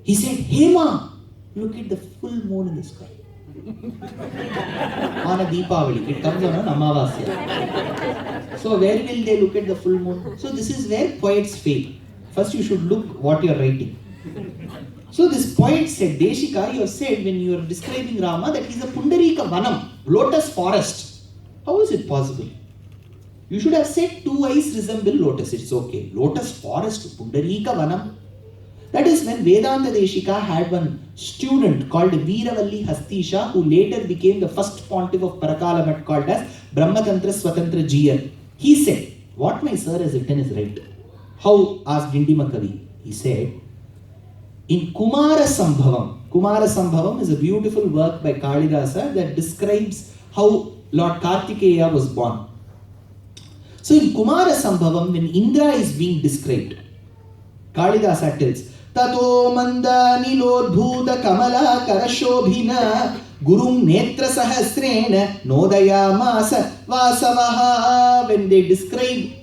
S1: He said, Hema, look at the full moon in the sky. On a Deepavali. It comes on an Amavasya. So where will they look at the full moon? So this is where poets fail. First you should look what you are writing. So this poet said, Deshika, you have said when you are describing Rama that he is a Pundarika Vanam, lotus forest. How is it possible? You should have said two eyes resemble lotus. It's okay. Lotus forest, Pundarika Vanam. That is when Vedanta Deshika had one student called Veeravalli Hastisha, who later became the first pontiff of Parakalamat, called as Brahmatantra Swatantra Jiyar. He said, what my sir has written is right. How? Asked Dindima Kavi. He said, in Kumara Sambhavam is a beautiful work by Kalidasa that describes how Lord Kartikeya was born. So in Kumara Sambhavam, when Indra is being described, Kalidasa tells, Tato manda nilodbhuta kamala karashobhina gurum netra sahasrena nodaya masa vasavaha. When they describe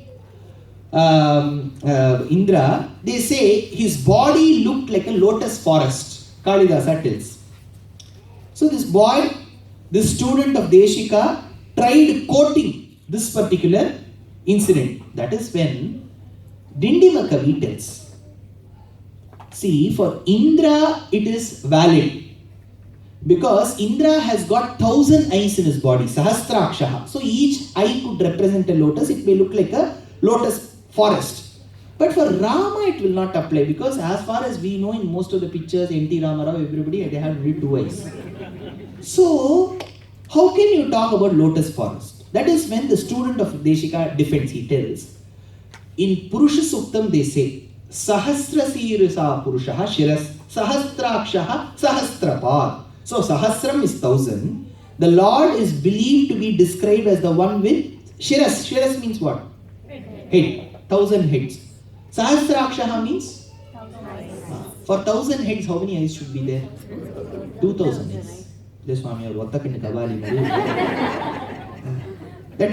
S1: Indra, they say his body looked like a lotus forest. Kalidasa tells. So this boy, this student of Deshika, tried quoting this particular incident. That is when Dindima Kavi tells. See, for Indra it is valid because Indra has got 1,000 eyes in his body, Sahasrakshaha. So each eye could represent a lotus. It may look like a lotus forest. But for Rama it will not apply because as far as we know in most of the pictures, N.T. Ramarao, everybody, they have only 2 eyes. So How can you talk about lotus forest? That is when the student of Desika defends, he tells. In Purusha Suktam they say, Sahasra Sirisa Purushaha Shiras Sahastrakshaha Sahastrapar. So Sahasram is 1000. The Lord is believed to be described as the one with Shiras. Shiras means what? Head. 1000 heads. Sahastrakshaha means? For 1000 heads, how many eyes should be there? 2000 eyes. That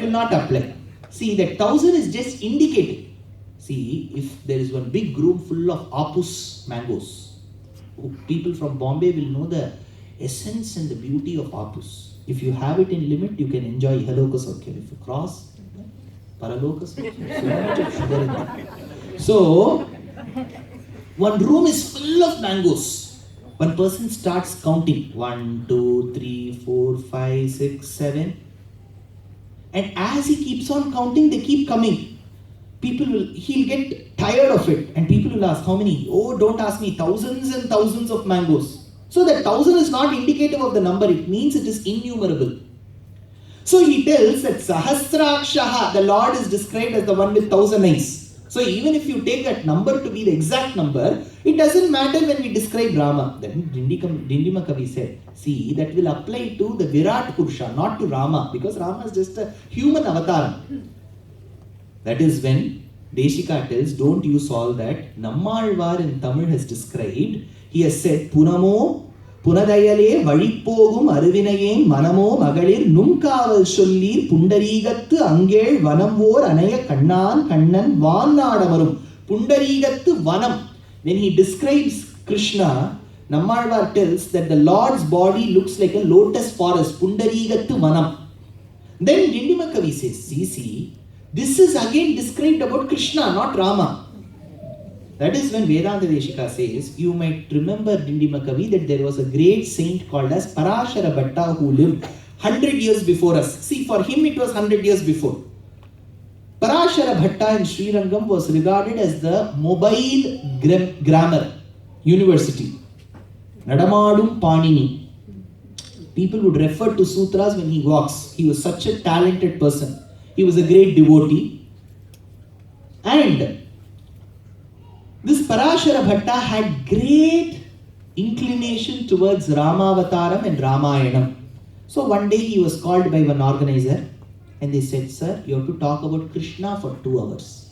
S1: will not apply. See, that 1000 is just indicative. See, if there is one big room full of apus mangoes, people from Bombay will know the essence and the beauty of apus. If you have it in limit, you can enjoy Ihaloka Saukya. If you cross, Paraloka Saukya. So much of sugar in that. So, one room is full of mangoes. One person starts counting 1, 2, 3, 4, 5, 6, 7. And as he keeps on counting, they keep coming. He'll get tired of it. And people will ask, how many? Oh, don't ask me, thousands and thousands of mangoes. So that 1000 is not indicative of the number, it means it is innumerable. So he tells that Sahasrakshaha, the Lord is described as the one with 1000 eyes. So even if you take that number to be the exact number, it doesn't matter when we describe Rama. Then Dindima Kavi said, see, that will apply to the Virat Purusha, not to Rama, because Rama is just a human avatar. That is when Desika tells, don't use all that. Nammalvar in Tamil has described, he has said, Punamo, Punadayale, Vadipogum, Aruvinayen, Manamo, Magalir, Numkaval Sollir, Pundarigattu, Angel, Vanamvor, Anaya, Kannan, Kannan, Vanadamarum. Pundarigattu Vanam. When he describes Krishna, Nammalvar tells that the Lord's body looks like a lotus forest. Pundarigattu Vanam. Then Dindimakavi says, see, this is again described about Krishna, not Rama. That is when Vedanta Desika says, you might remember Dindimakavi that there was a great saint called as Parashara Bhatta who lived 100 years before us. See, for him it was 100 years before. Parashara Bhatta in Srirangam was regarded as the mobile grammar university. Nadamadum Panini. People would refer to sutras when he walks. He was such a talented person. He was a great devotee. And this Parashara Bhatta had great inclination towards Ramavataram and Ramayanam. So one day he was called by one organizer and they said, sir, you have to talk about Krishna for 2 hours.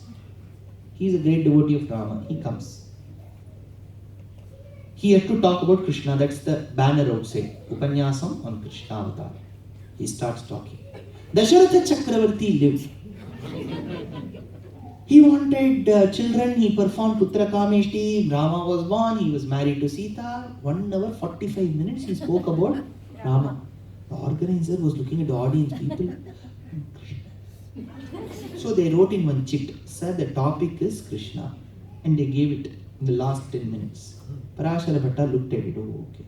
S1: He is a great devotee of Rama. He comes. He had to talk about Krishna. That's the banner outside. Upanyasam on Krishna Avatar. He starts talking. Dasharatha Chakravarti lived. He wanted children, he performed Putra Kameshti, Rama was born, he was married to Sita. 1 hour, 45 minutes he spoke about Rama. The organizer was looking at the audience, people. So they wrote in one chit, sir, the topic is Krishna. And they gave it in the last 10 minutes. Parashara Bhatta looked at it, oh, okay.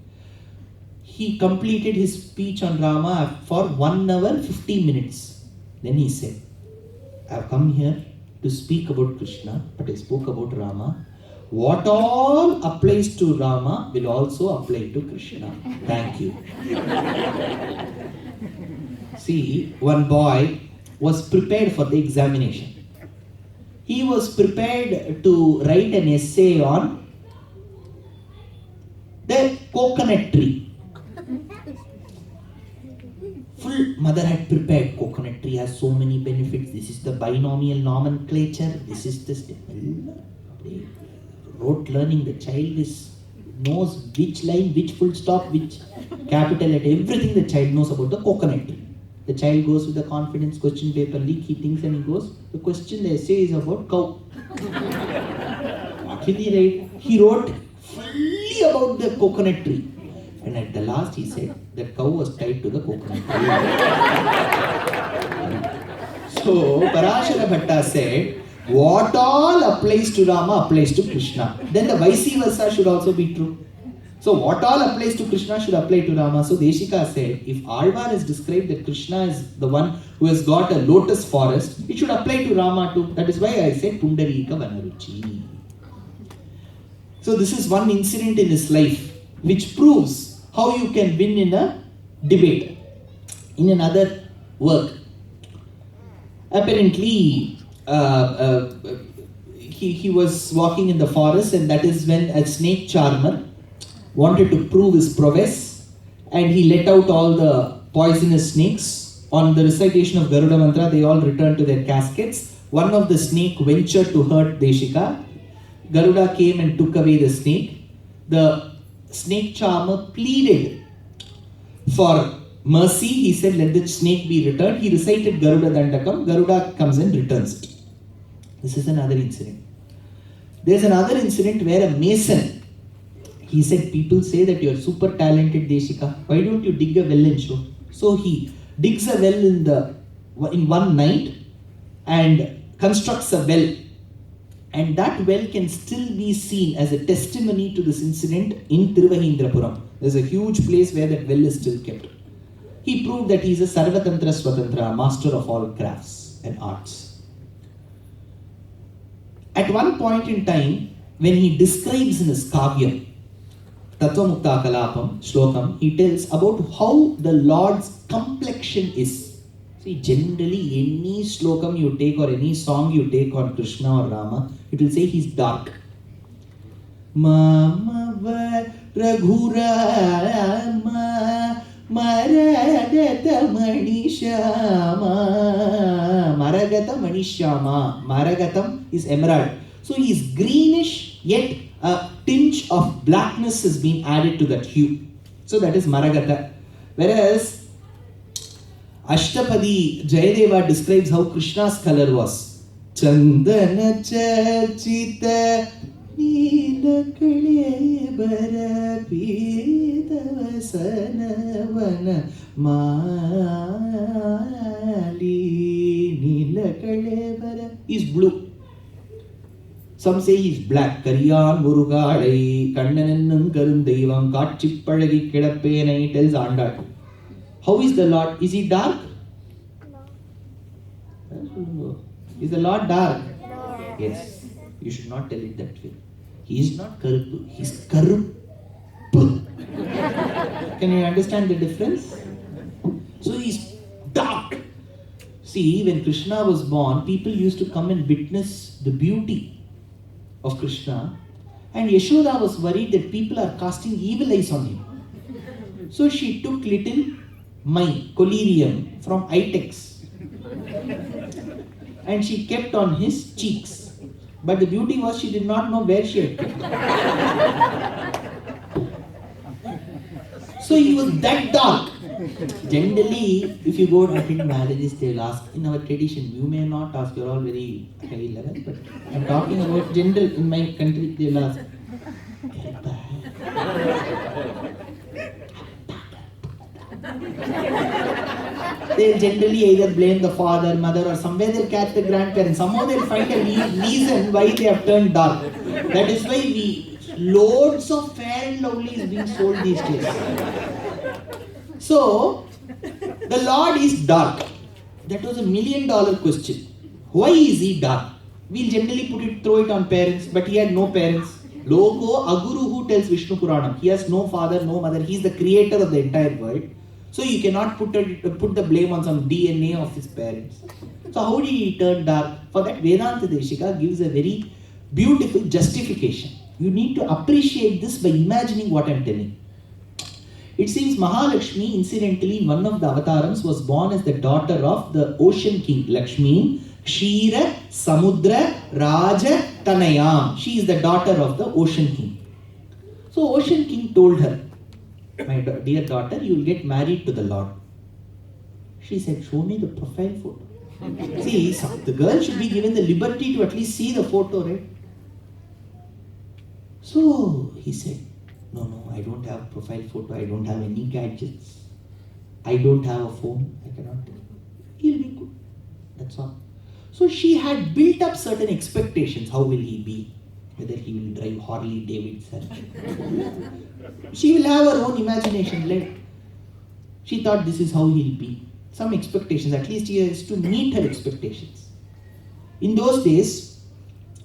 S1: He completed his speech on Rama for 1 hour, 50 minutes. Then he said, I have come here to speak about Krishna, but I spoke about Rama. What all applies to Rama will also apply to Krishna. Thank you. See, one boy was prepared for the examination. He was prepared to write an essay on the coconut tree. Full mother had prepared. Coconut tree has so many benefits. This is the binomial nomenclature. This is the rote learning. The child knows which line, which full stop, which capital letter. Everything the child knows about the coconut tree. The child goes with the confidence question paper leak. He thinks and he goes. The question, the essay is about cow. What will he write? He wrote fully about the coconut tree. And at the last he said, that cow was tied to the coconut tree. So, Parashara Bhatta said, what all applies to Rama applies to Krishna. Then the vice versa should also be true. So, what all applies to Krishna should apply to Rama. So, Desika said, if Alvar has described that Krishna is the one who has got a lotus forest, it should apply to Rama too. That is why I said Pundarika Vanaruchi. So, this is one incident in his life which proves how you can win in a debate. in another work. Apparently, he was walking in the forest, and that is when a snake charmer wanted to prove his prowess, and he let out all the poisonous snakes. On the recitation of Garuda mantra, they all returned to their caskets. One of the snake ventured to hurt Desika. Garuda came and took away the snake. The snake charmer pleaded for mercy. He said, let the snake be returned. He recited Garuda Dandakam. Garuda comes and returns it. This is another incident. There's another incident where a mason, he said, people say that you are super talented, Desika. Why don't you dig a well and show? So he digs a well in one night and constructs a well. And that well can still be seen as a testimony to this incident in Thiruvaheendrapuram. There's a huge place where that well is still kept. He proved that he is a Sarvatantra Swatantra, master of all crafts and arts. At one point in time, when he describes in his Kavya, Tatvamukta Kalapam, Shlokam, he tells about how the Lord's complexion is. See, generally any Shlokam you take or any song you take on Krishna or Rama, it will say he's dark. Mama Raghurama Maragata Manishama. Maragata Manishama. Maragatam is emerald. So he is greenish, yet a tinge of blackness has been added to that hue. So that is Maragata. Whereas Ashtapadi Jayadeva describes how Krishna's color was. Chandana Chachita Nila Kalebara Pidavasanavana Mali Nila Kalebara. He's blue. Some say he's black. Kariyan Murugalai Kandanannum Karundaivam Katchippalagi Kedapenai tells Andal. How is the Lord? Is he dark? No. Is the Lord dark? No. Yes. You should not tell it that way. He is not Karuppu. He is Karuppu. Can you understand the difference? So he is dark. See, when Krishna was born, people used to come and witness the beauty of Krishna. And Yashoda was worried that people are casting evil eyes on him. So she took little collyrium from Itex and she kept on his cheeks. But the beauty was she did not know where she had kept. So he was that dark. Generally, if you go to attend marriages, they will ask, in our tradition, you may not ask, you're all very high level, but I'm talking about general, in my country, they will ask, they'll generally either blame the father, mother, or somewhere they'll catch the grandparents. Somehow they'll find a reason why they have turned dark. That is why loads of Fair and Lovely is being sold these days. So, the Lord is dark. That was $1 million question. Why is he dark? We'll generally throw it on parents, but he had no parents. Logo Aguru who tells Vishnu Puranam. He has no father, no mother. He is the creator of the entire world. So you cannot put the blame on some DNA of his parents. So how did he turn dark? For that, Vedanta Deshika gives a very beautiful justification. You need to appreciate this by imagining what I am telling. It seems Mahalakshmi, incidentally, in one of the avatarams, was born as the daughter of the ocean king, Lakshmi, Kshira, Samudra, Raja, Tanayam. She is the daughter of the ocean king. So ocean king told her, my dear daughter, you will get married to the Lord. She said, show me the profile photo. See, the girl should be given the liberty to at least see the photo, right? So he said, no, I don't have profile photo, I don't have any gadgets. I don't have a phone, I cannot tell. He'll be good. That's all. So she had built up certain expectations. How will he be? Whether he will drive Harley Davidson. She will have her own imagination. She thought this is how he'll be. Some expectations, at least he has to meet her expectations. In those days,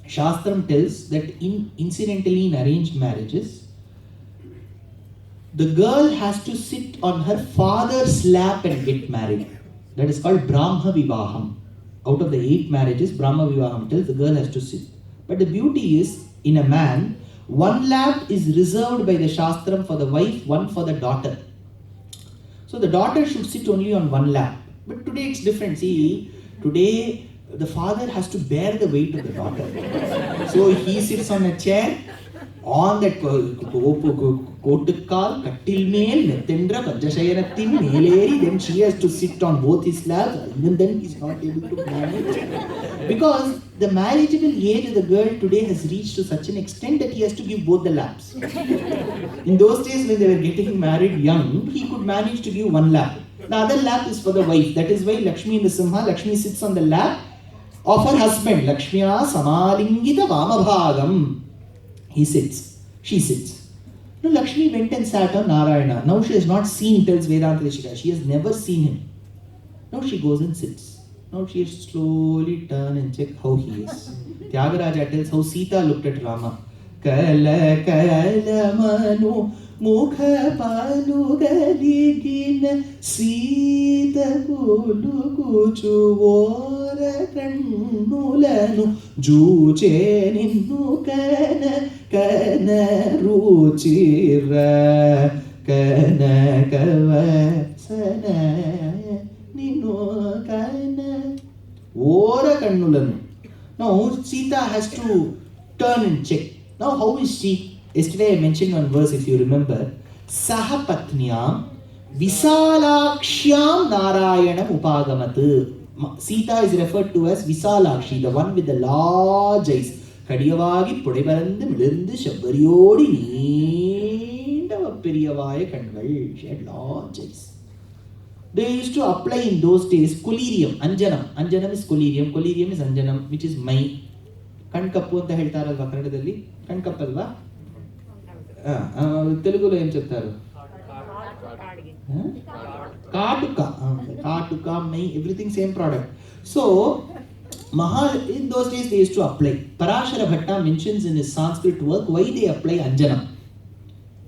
S1: Shastram tells that incidentally in arranged marriages, the girl has to sit on her father's lap and get married. That is called Brahma Vivaham. Out of the 8 marriages, Brahma Vivaham tells the girl has to sit. But the beauty is, in a man, one lap is reserved by the Shastram for the wife, one for the daughter. So the daughter should sit only on one lap. But today it's different. See, today the father has to bear the weight of the daughter. So he sits on a chair, on that kotukal, kattil mel, netendra, panchashayanatin, meleri, then she has to sit on both his laps, even then he's not able to manage. Because the marriageable age of the girl today has reached to such an extent that he has to give both the laps. In those days when they were getting married young, he could manage to give one lap. The other lap is for the wife. That is why Lakshmi in the Simha, Lakshmi sits on the lap of her husband. Lakshmiya samalingita vamabhagam. He sits. She sits. Now Lakshmi went and sat on Narayana. Now she has not seen, tells Vedanta Desika. She has never seen him. Now she goes and sits. Now she has slowly turn and check how he is. Tyagaraja tells how Sita looked at Rama. Kala kala manu mukha palu galigina Sita kulu kuchu vora kannulanu juche ninnu kana ruchira kana kavasana ninnu kana vora kannulanu. Now Sita has to turn and check. Now how is she? Yesterday I mentioned one verse, if you remember. Sahapatnyam Visalakshyam Narayanam Upagamat. Sita is referred to as Visalakshi, the one with the large eyes. Kadiyavagi Pudevarandu Milindu Shabbariyodi Neenda Periyavaya Kangal. She had large eyes. They used to apply in those days collyrium, anjanam. Anjanam is collyrium, collyrium is anjanam, which is mai. Kankappu anta heltaralva kannadalli? Kankappalva? Telugulo em cheptaru? Paduka. Paduka, mai, everything same product. So, in those days they used to apply. Parashara Bhatta mentions in his Sanskrit work why they apply anjanam.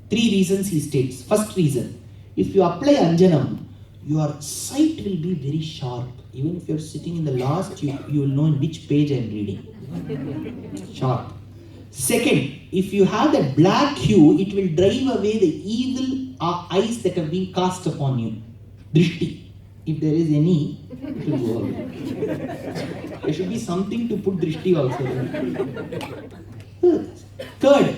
S1: 3 reasons he states. First reason, if you apply anjanam, your sight will be very sharp. Even if you are sitting in the last, you will know in which page I am reading. Sharp. Second, if you have that black hue, it will drive away the evil eyes that have been cast upon you. Drishti. If there is any, it will go away. There should be something to put drishti also. Third,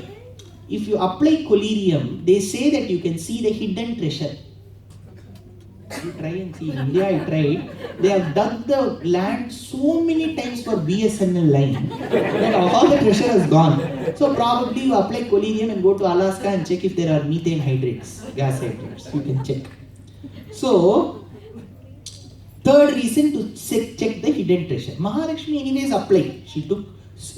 S1: if you apply collyrium, they say that you can see the hidden treasure. You try and see. In India I tried. They have dug the land so many times for BSNL line that all the treasure has gone. So probably you apply collyrium and go to Alaska and check if there are methane hydrates, gas hydrates. You can check. So, third reason to check the hidden treasure. Mahalakshmi anyways applied. She took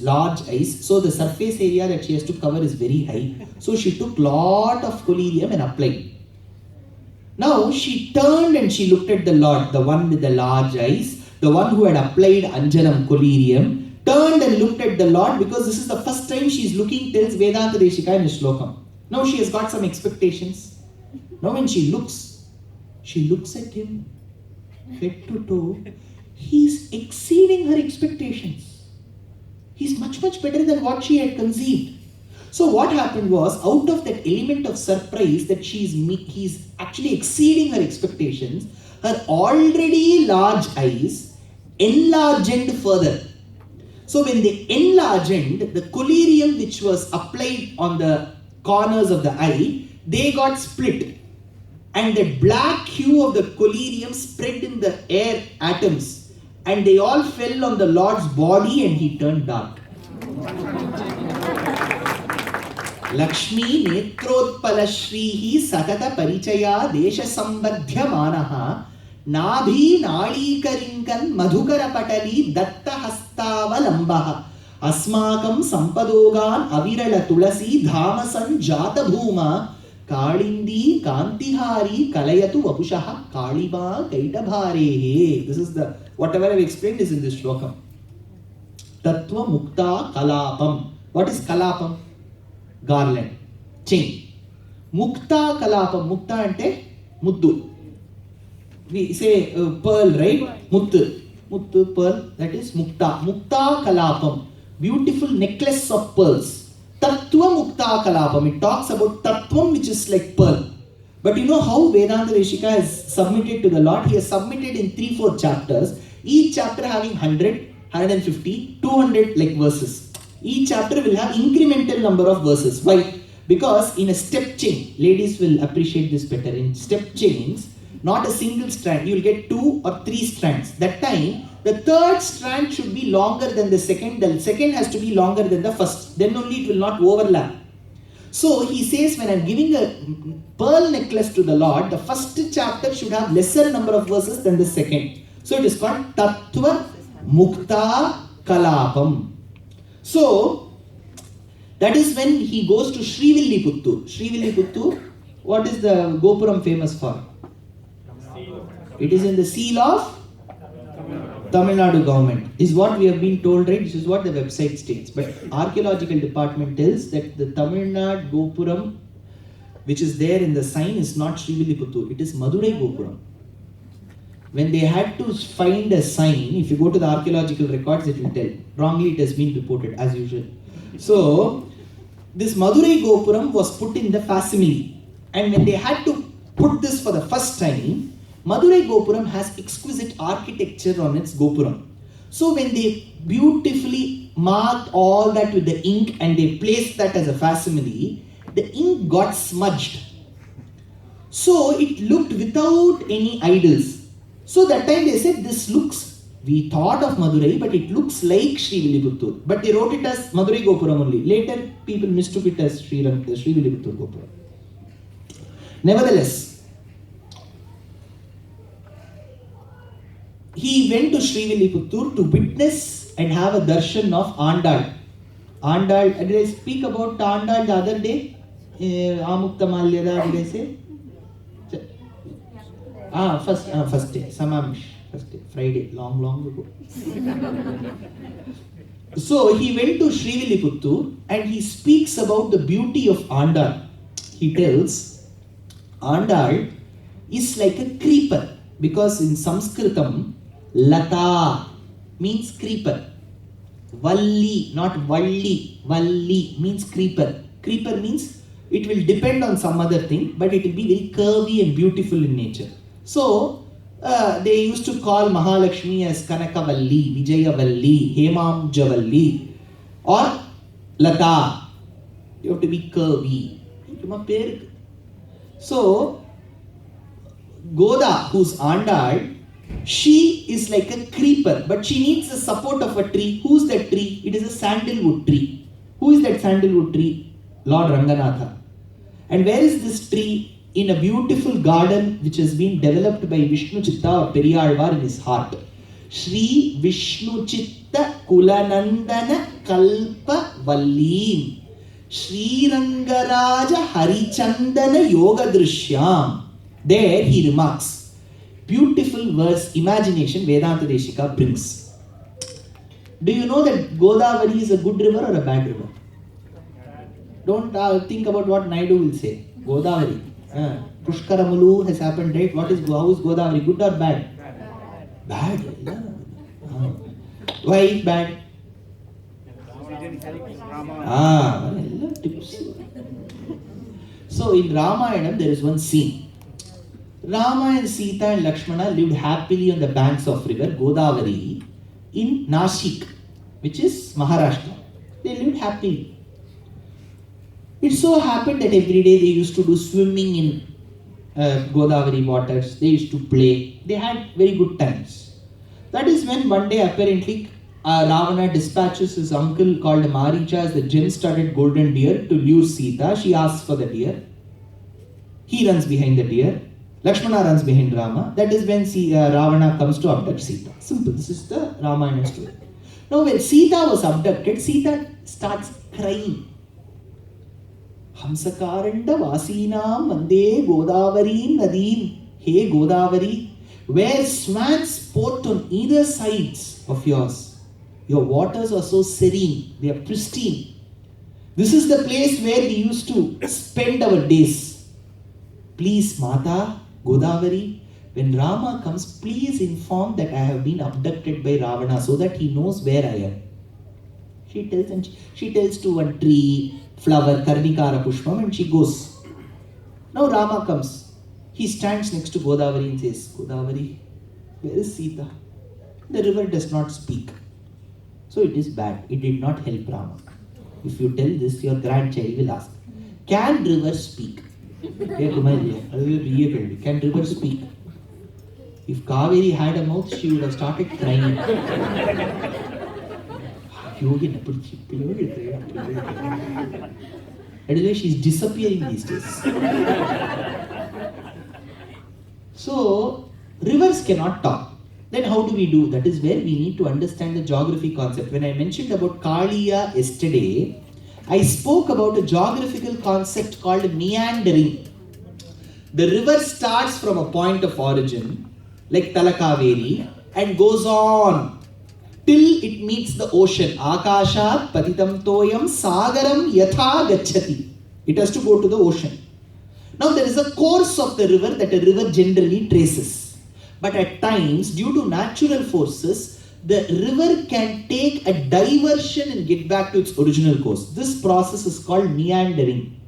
S1: large eyes. So the surface area that she has to cover is very high. So she took lot of collyrium and applied. Now she turned and she looked at the Lord, the one with the large eyes, the one who had applied anjanam collyrium, turned and looked at the Lord because this is the first time she is looking, tells Vedanta Desika in Shlokam. Now she has got some expectations. Now when she looks at him, head to toe, he is exceeding her expectations. He is much better than what she had conceived. So what happened was, out of that element of surprise that he's actually exceeding her expectations, her already large eyes enlarged further. So when they enlarged, the collyrium which was applied on the corners of the eye, they got split. And the black hue of the collyrium spread in the air atoms. And they all fell on the Lord's body and he turned dark. Lakshmi netrodpala shrihi satata parichaya desha sambadhya manaha nabhi nalikarinkan madhukara patali datta hastavalambaha asmakam sampadogan avirala tulasi dhamasan jata bhuma kalindi kantihari kalayatu vapushaha kaliba kaidabharehe. This is the, whatever I have explained is in this shlokam. Tattva mukta kalapam. What is kalapam? Garland, chain. Mukta kalapam. Mukta ante muddu. We say pearl, right? Muttu, pearl, that is mukta. Mukta kalapam. Beautiful necklace of pearls. Tattva mukta kalapam. It talks about tattvam, which is like pearl. But you know how Vedanta Deshika has submitted to the Lord? He has submitted in 3-4 chapters. Each chapter having 100, 150, 200 like verses. Each chapter will have incremental number of verses. Why? Because in a step chain, ladies will appreciate this better. In step chains, not a single strand. You will get 2 or 3 strands. That time, the third strand should be longer than the second. The second has to be longer than the first. Then only it will not overlap. So he says, when I am giving a pearl necklace to the Lord, the first chapter should have lesser number of verses than the second. So it is called Tattva Mukta Kalapam. So that is when he goes to Srivilliputturu. Srivilliputturu, what is the Gopuram famous for? It is in the seal of Tamil Nadu government, is what we have been told, right? This is what the website states. But archaeological department tells that the Tamil Nadu Gopuram, which is there in the sign, is not Srivilliputturu. It is Madurai Gopuram. When they had to find a sign, if you go to the archaeological records, it will tell. Wrongly, it has been reported as usual. So, this Madurai Gopuram was put in the facsimile. And when they had to put this for the first time, Madurai Gopuram has exquisite architecture on its Gopuram. So when they beautifully marked all that with the ink and they placed that as a facsimile, the ink got smudged. So it looked without any idols. So that time they said, this looks, we thought of Madurai, but it looks like Srivilliputturu. But they wrote it as Madurai Gopuram only. Later people mistook it as Srivilliputturu Gopuram. Nevertheless, he went to Srivilliputturu to witness and have a darshan of Andal. Andal, did I speak about Andal the other day? Amukta Malyada, did I say? First day, Samamish, first day, Friday, long ago. So he went to Srivilliputturu and he speaks about the beauty of Andal. He tells, Andal is like a creeper, because in Sanskritam, Lata means creeper. Valli, not Valli. Valli means creeper. Creeper means it will depend on some other thing, but it will be very curvy and beautiful in nature. So, they used to call Mahalakshmi as Kanakavalli, Vijayavalli, Hemamjavalli, or Lata. You have to be curvy. So, Goda, who's Andal, she is like a creeper, but she needs the support of a tree. Who's that tree? It is a sandalwood tree. Who is that sandalwood tree? Lord Ranganatha. And where is this tree? In a beautiful garden which has been developed by Vishnu Chitta or Periyalvar in his heart. Shri Vishnu Chitta Kulanandana Kalpa Vallim Shri Rangaraja Harichandana Yoga Drishyam. There he remarks, beautiful verse, imagination Vedanta Deshika brings. Do you know that Godavari is a good river or a bad river? Don't think about what Naidu will say. Godavari. Pushkaramulu has happened, right? How is Godavari? Good or bad? Bad. Why bad? So in Ramayana there is one scene. Rama and Sita and Lakshmana lived happily on the banks of river Godavari in Nashik, which is Maharashtra. They lived happily. It so happened that every day they used to do swimming in Godavari waters. They used to play. They had very good times. That is when one day apparently Ravana dispatches his uncle called Maricha as the gem-studded golden deer to lure Sita. She asks for the deer. He runs behind the deer. Lakshmana runs behind Rama. That is when Ravana comes to abduct Sita. Simple. This is the Ramayana story. Now when Sita was abducted, Sita starts crying. Hamsakaranda Vasinam Vande Godavari Nadim. Hey Godavari, where swans sport on either sides of yours. Your waters are so serene. They are pristine. This is the place where we used to spend our days. please Mata, Godavari, when Rama comes, please inform that I have been abducted by Ravana so that he knows where I am. She tells, and she tells to one tree, flower, Karnikara Pushpam, and she goes. Now Rama comes. He stands next to Godavari and says, Godavari, where is Sita? The river does not speak. So it is bad. It did not help Rama. If you tell this, your grandchild will ask, can river speak? Can river speak? If Cauvery had a mouth, she would have started crying. That is why she is disappearing these days. So, rivers cannot talk. Then how do we do? That is where we need to understand the geography concept. When I mentioned about Kaliya yesterday, I spoke about a geographical concept called meandering. The river starts from a point of origin, like Talakaveri, and goes on till it meets the ocean. Akashat patitam toyam sagaram yatha gacchati. It has to go to the ocean. Now there is a course of the river that a river generally traces. But at times, due to natural forces, the river can take a diversion and get back to its original course. This process is called meandering.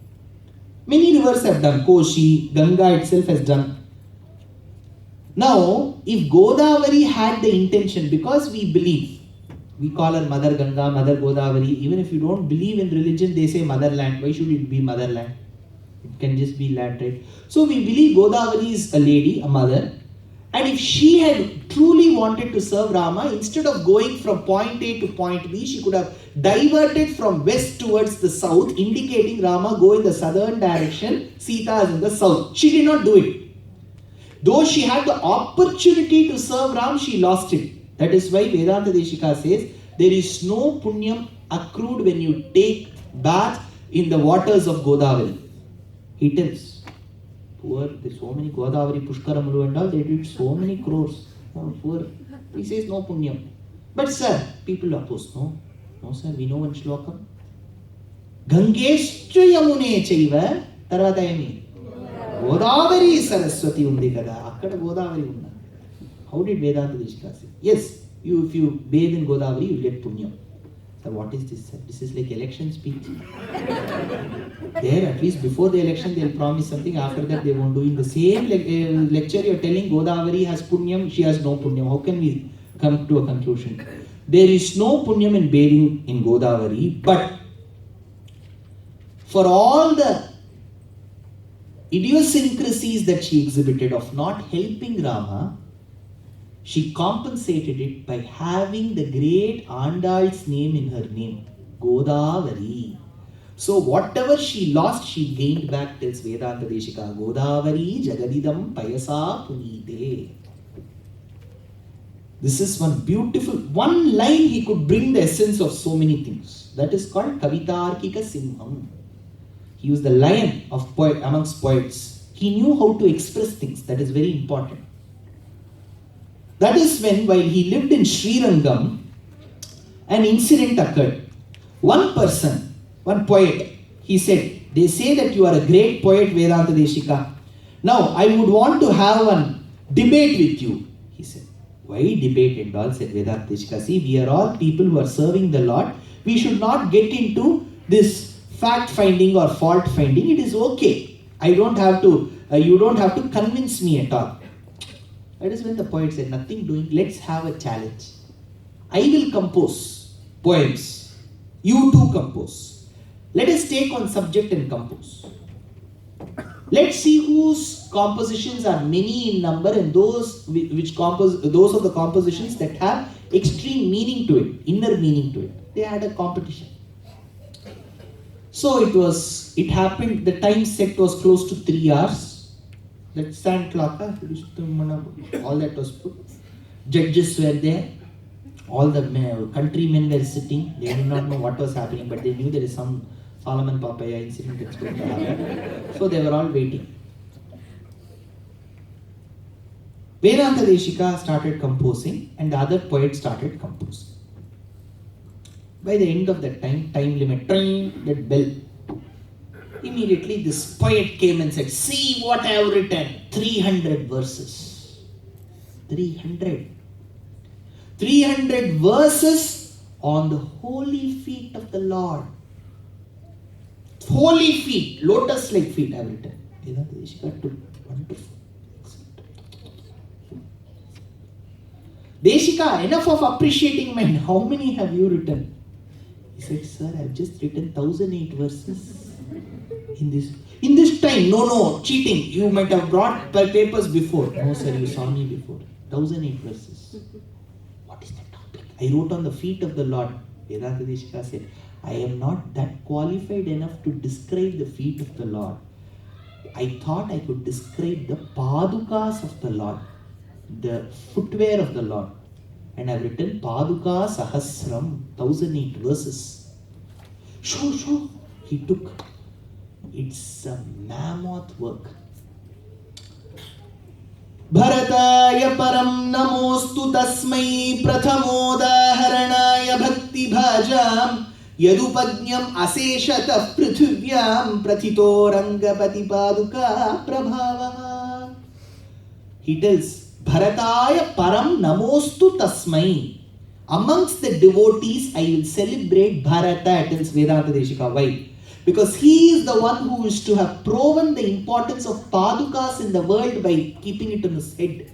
S1: Many rivers have done. Koshi, Ganga itself has done. Now, if Godavari had the intention, because we believe, we call her Mother Ganga, Mother Godavari, even if you don't believe in religion, they say motherland. Why should it be motherland? It can just be land, right? So we believe Godavari is a lady, a mother. And if she had truly wanted to serve Rama, instead of going from point A to point B, she could have diverted from west towards the south, indicating Rama go in the southern direction, Sita is in the south. She did not do it. Though she had the opportunity to serve Ram, she lost it. That is why Vedanta Desika says, there is no punyam accrued when you take bath in the waters of Godavari. He tells. Poor, there's so many Godavari, Pushkaramulu and all, they did so many crores. Oh, poor. He says no punyam. But sir, people oppose. No, sir, we know one shlokam. Gangescha Yamune Chaiva, Tarvata Yami. Godavari Saraswati undi kada. Akkada Godavari unna. How did Vedanta Desika say? Yes, if you bathe in Godavari, you get punyam. Sir, what is this? Sir? This is like election speech. There, at least before the election, they'll promise something. After that, they won't do it. The same lecture you're telling Godavari has punyam, she has no punyam. How can we come to a conclusion? There is no punyam in bathing in Godavari, but for all the idiosyncrasies that she exhibited of not helping Rama, she compensated it by having the great Andal's name in her name, Godavari. So whatever she lost, she gained back, tells Vedanta Desika. Godavari jagadidam payasa punite. This is one line he could bring the essence of so many things. That is called Kavitarkika Simham. He was the lion of amongst poets. He knew how to express things. That is very important. That is when, while he lived in Srirangam, an incident occurred. One person, one poet, he said, they say that you are a great poet, Vedanta Desika. Now, I would want to have one debate with you. He said, why debate and all, said Vedanta Desika. See, we are all people who are serving the Lord. We should not get into this fact finding or fault finding. It is okay. You don't have to convince me at all. That is when the poet said, nothing doing, let's have a challenge. I will compose poems. You too compose. Let us take on subject and compose. Let's see whose compositions are many in number and those of the compositions that have extreme meaning to it, inner meaning to it. They had a competition. So it happened, the time set was close to 3 hours. That stand clock, all that was put. Judges were there. All the countrymen were sitting. They did not know what was happening, but they knew there is some Solomon Papaya incident that's going to happen. So they were all waiting. Vedanta Desika started composing and the other poet started composing. By the end of that time limit, that bell. Immediately this poet came and said, see what I have written. 300 verses. 300 verses on the holy feet of the Lord. Holy feet, lotus-like feet I have written. Desika took wonderful. Desika, enough of appreciating men. How many have you written? He said, sir, I have just written 1008 verses. In this time, no, cheating. You might have brought papers before. No, sir, you saw me before. 1008 verses. What is the topic? I wrote on the feet of the Lord. Vedanta Desika said, I am not that qualified enough to describe the feet of the Lord. I thought I could describe the padukas of the Lord, the footwear of the Lord. And I've written Paduka Sahasram, 1008 verses. Show. He took. It's a mammoth work. Bharataya param namostu tasmai prathamodaharanaya bhakti bhajam yadupajñam aseshatah prithvivyam prathito rangapati paduka prabhava. He tells, Bharataya param namostu tasmai. Amongst the devotees, I will celebrate Bharata, tells Vedanta Desika. Why? Because he is the one who is to have proven the importance of padukas in the world by keeping it on his head.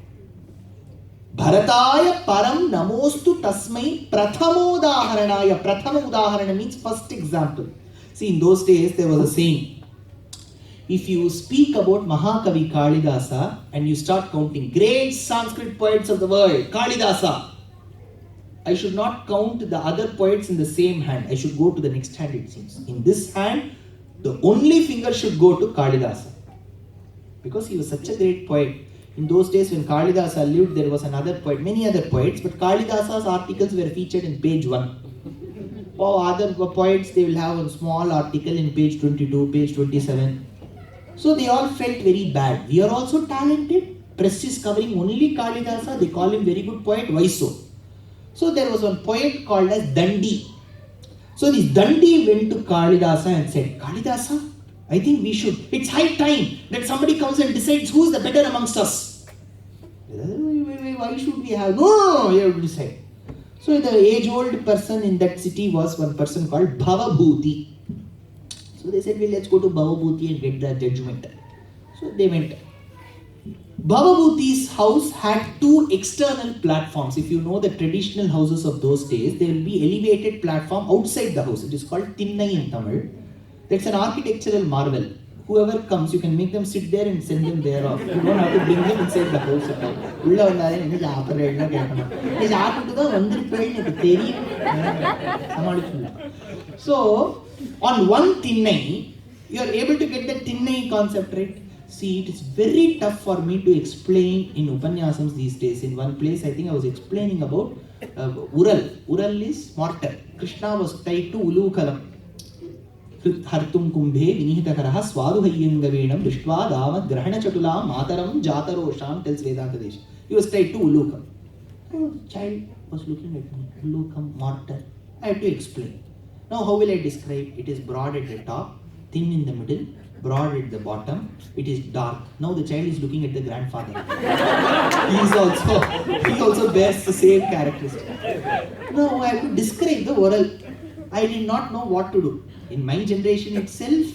S1: Bharataya param namostu tasmai prathamodaharanaya. Prathama udaharana means first example. See, in those days there was a saying. If you speak about Mahakavi Kalidasa and you start counting great Sanskrit poets of the world, Kalidasa, I should not count the other poets in the same hand. I should go to the next hand, it seems. In this hand, the only finger should go to Kalidasa. Because he was such a great poet. In those days when Kalidasa lived, there was another poet, many other poets, but Kalidasa's articles were featured in page 1. Or other poets, they will have a small article in page 22, page 27. So they all felt very bad. We are also talented. Press is covering only Kalidasa. They call him very good poet. Why so? So there was one poet called as Dandi. So this Dandi went to Kalidasa and said, Kalidasa, I think we should. It's high time that somebody comes and decides who is the better amongst us. Why should we have? No, you have to decide. So the age-old person in that city was one person called Bhavabhuti. So they said, well, let's go to Bhavabhuti and get the judgment. So they went. Bhavabhuti's house had 2 external platforms. If you know the traditional houses of those days, there will be elevated platform outside the house. It is called Tinnai in Tamil. That's an architectural marvel. Whoever comes, you can make them sit there and send them there off. You don't have to bring them inside the house at all. So, on one Tinnai, you are able to get the Tinnai concept, right? See, it is very tough for me to explain in Upanyasams these days. In one place, I think I was explaining about Ural. Ural is mortar. Krishna was tied to Ulukalam. Hartum kumbhe vinihitakarah swaduhayyangavenam rishtva damat grahana chatulam mataram jatarosham, tells Vedanta Desh. He was tied to Ulukam. The child was looking at me. Ulukam, mortar. I have to explain. Now, how will I describe? It is broad at the top, thin in the middle, broad at the bottom. It is dark. Now the child is looking at the grandfather. He also bears the same characteristic. Now I have to describe the oral. I did not know what to do. In my generation itself,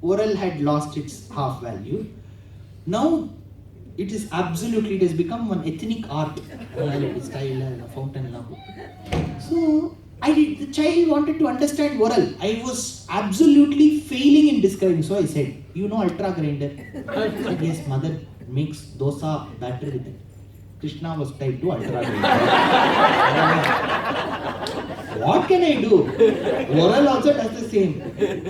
S1: oral had lost its half value. Now it has become one ethnic art. Style, fountain. So the child wanted to understand oral. I was absolutely failing in describing. So I said, you know ultra grinder? He said, yes, mother makes dosa batter with it. Krishna was tied to ultra grinder. What can I do? Oral also does the same.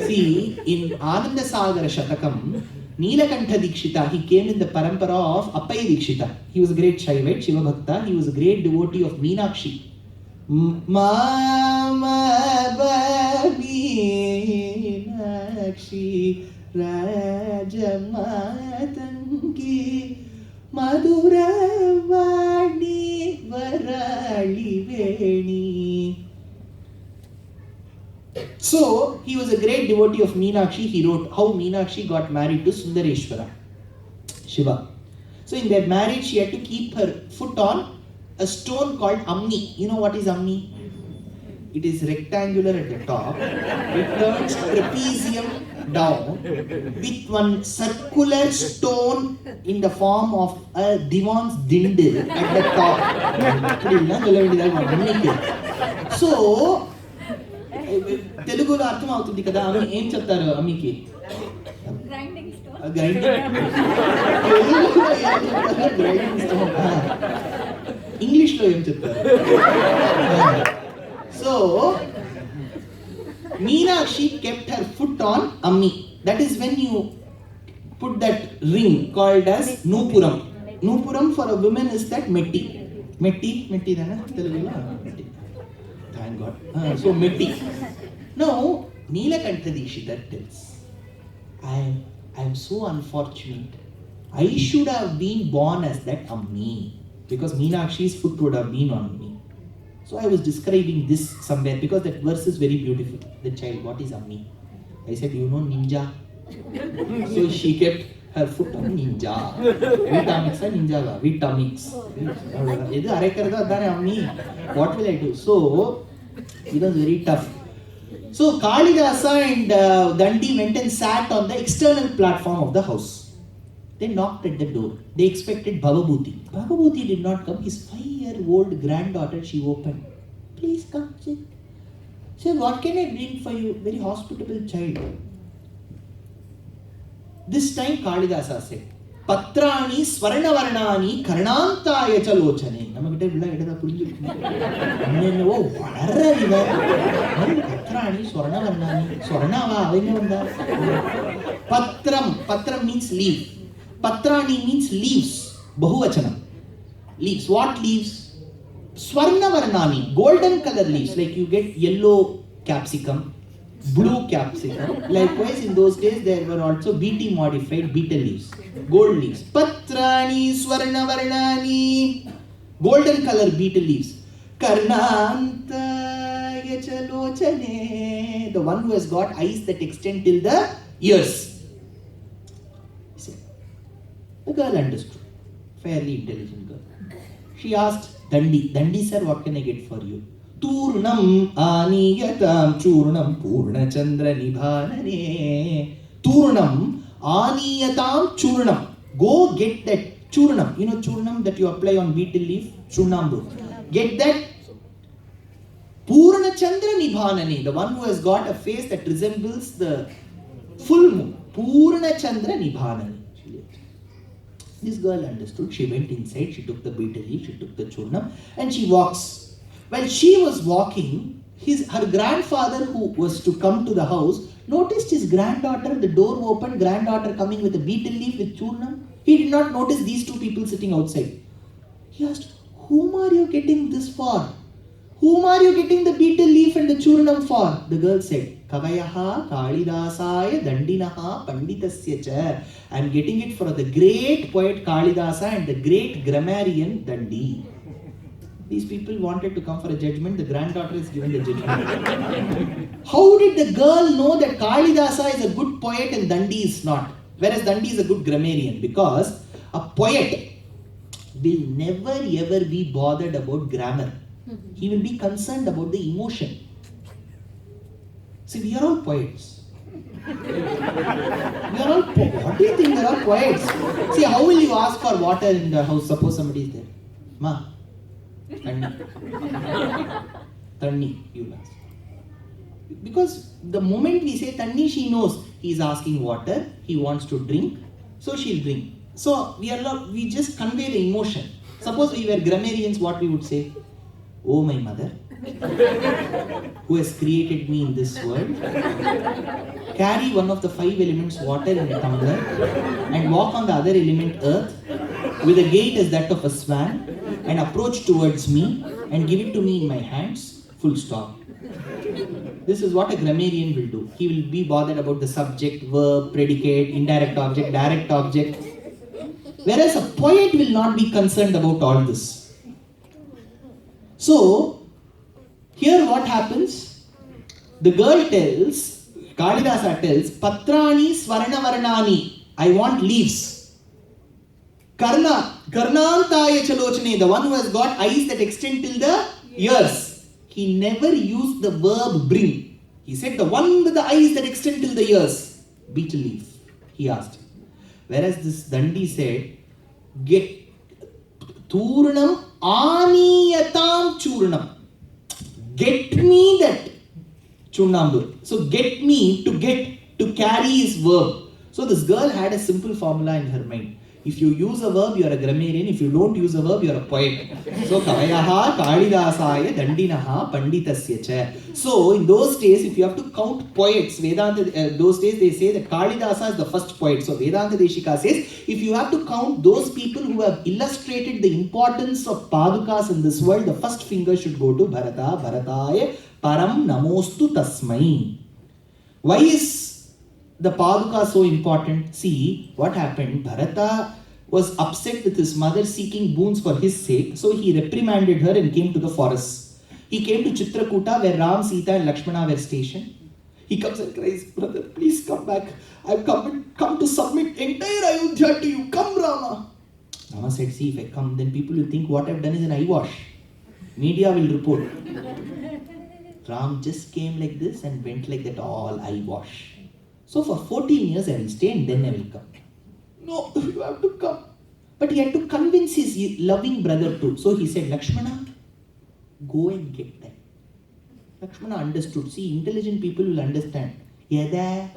S1: See, in Ananda Sagara Shatakam, Nilakantha Dikshita, he came in the parampara of Appai Dikshita. He was a great Shaivite, Shiva Bhakta. He was a great devotee of Meenakshi. Mama Meenakshi Rajamatanki Maduravani Varali Veni. So he was a great devotee of Meenakshi. He wrote how Meenakshi got married to Sundareshwara, Shiva. So in their marriage, she had to keep her foot on a stone called ammi. You know what is ammi? It is rectangular at the top. It turns trapezium down with one circular stone in the form of a divan's dindil at the top. So, Telugulo అర్థం అవుతుంది కదా అమ్మి ఏం చెప్తారు అమ్మికి grinding stone English లో ఏం చెప్తారు So Meenakshi kept her foot on ammi. That is when you put that ring called as Nupuram. Nupuram for a woman is that metti dana Telugulo metti. Thank God. So metti. Now Neelakantha Dishita tells, I am so unfortunate. I should have been born as that ammi because Meenakshi's foot would have been on me. So I was describing this somewhere because that verse is very beautiful. The child, what is ammi? I said, you know ninja. So she kept her foot on ninja. Vitamix and ninja. Vitamix. What will I do? So it was very tough. So Kalidasa and Dandi went and sat on the external platform of the house. They knocked at the door. They expected Bhavabhuti. Bhavabhuti did not come. His 5-year-old granddaughter, she opened. Please come, sit. Said, what can I bring for you? Very hospitable child. This time Kalidasa said, Patrani Swarnavarnani Karnantaya Chalochane. Namakitte villa edada purinjirukku. Annenno valarra iva. Patrani Swarnavarnani. Swarnava avenge vanda. Patram means leaf. Patrani means leaves. Bahuvachanam. Leaves. What leaves? Swarnavarnani. Golden color leaves. Like you get yellow capsicum, blue capsicum. Likewise, in those days, there were also BT modified betel leaves. Gold leaves. Patrani Swarnavarnani. Golden color betel leaves. Karnantaya Chalochane. The one who has got eyes that extend till the ears. The girl understood. Fairly intelligent girl. She asked Dandi sir, what can I get for you? Turnam aniyatam churnam purna chandra nibhanane. Turnam aniyatam churnam. Go get that churnam. You know churnam that you apply on betel leaf? Churnambu. Get that purna chandra nibhanane. The one who has got a face that resembles the full moon. Purna chandra nibhanane. This girl understood. She went inside, she took the betel leaf, she took the churnam, and she walks. While she was walking, her grandfather, who was to come to the house, noticed his granddaughter, the door opened, granddaughter coming with a betel leaf with churnam. He did not notice these two people sitting outside. He asked, whom are you getting this for? Whom are you getting the betel leaf and the churnam for? The girl said, Kavayaha Kalidasaya Dandinaha Panditasya cha. I am getting it for the great poet Kalidasa and the great grammarian Dandi. These people wanted to come for a judgment. The granddaughter is given the judgment. How did the girl know that Kalidasa is a good poet and Dandi is not? Whereas Dandi is a good grammarian. Because a poet will never ever be bothered about grammar. He will be concerned about the emotion. See, we are all poets. What do you think? We are all poets. See, how will you ask for water in the house? Suppose somebody is there. Ma, Tanni, you will ask. Because the moment we say Tanni, she knows he is asking water, he wants to drink, so she'll drink. So we just convey the emotion. Suppose we were grammarians, what we would say? Oh my mother, who has created me in this world, carry one of the 5 elements water in a tumbler and walk on the other element earth with a gait as that of a swan and approach towards me and give it to me in my hands, full stop. This is what a grammarian will do. He will be bothered about the subject, verb, predicate, indirect object, direct object. Whereas a poet will not be concerned about all this. So, here what happens? The girl tells, Kalidasa tells, Patrani Swarna Varnani, I want leaves. Karnantaya Chalochane, the one who has got eyes that extend till the ears. He never used the verb bring. He said the one with the eyes that extend till the ears. Beetle leaf, he asked. Whereas this Dandi said, get Turnam Aniyatam Churnam. Get me that Churnambu. So get me, to carry is verb. So this girl had a simple formula in her mind. If you use a verb, you are a grammarian. If you don't use a verb, you are a poet. So Kavayaha, Kalidasaya, Dandinaha, Panditasya cha. So in those days, if you have to count poets, Vedanta, those days they say that Kalidasa is the first poet. So Vedanta Deshika says, if you have to count those people who have illustrated the importance of padukas in this world, the first finger should go to Bharata, Bharataya, Param Namostu Tasmai. Why is the paduka so important? See what happened. Bharata was upset with his mother seeking boons for his sake, so he reprimanded her and came to the forest. He came to Chitrakuta where Ram, Sita and Lakshmana were stationed. He comes and cries, brother, please come back. I've come to submit entire Ayodhya to you. Come, Rama. Rama said, see, if I come, then people will think what I've done is an eyewash. Media will report. Ram just came like this and went like that, all eyewash. So for 14 years I will stay and then I will come. No, you have to come. But he had to convince his loving brother too. So he said, Lakshmana, go and get them. Lakshmana understood. See, intelligent people will understand. Yada.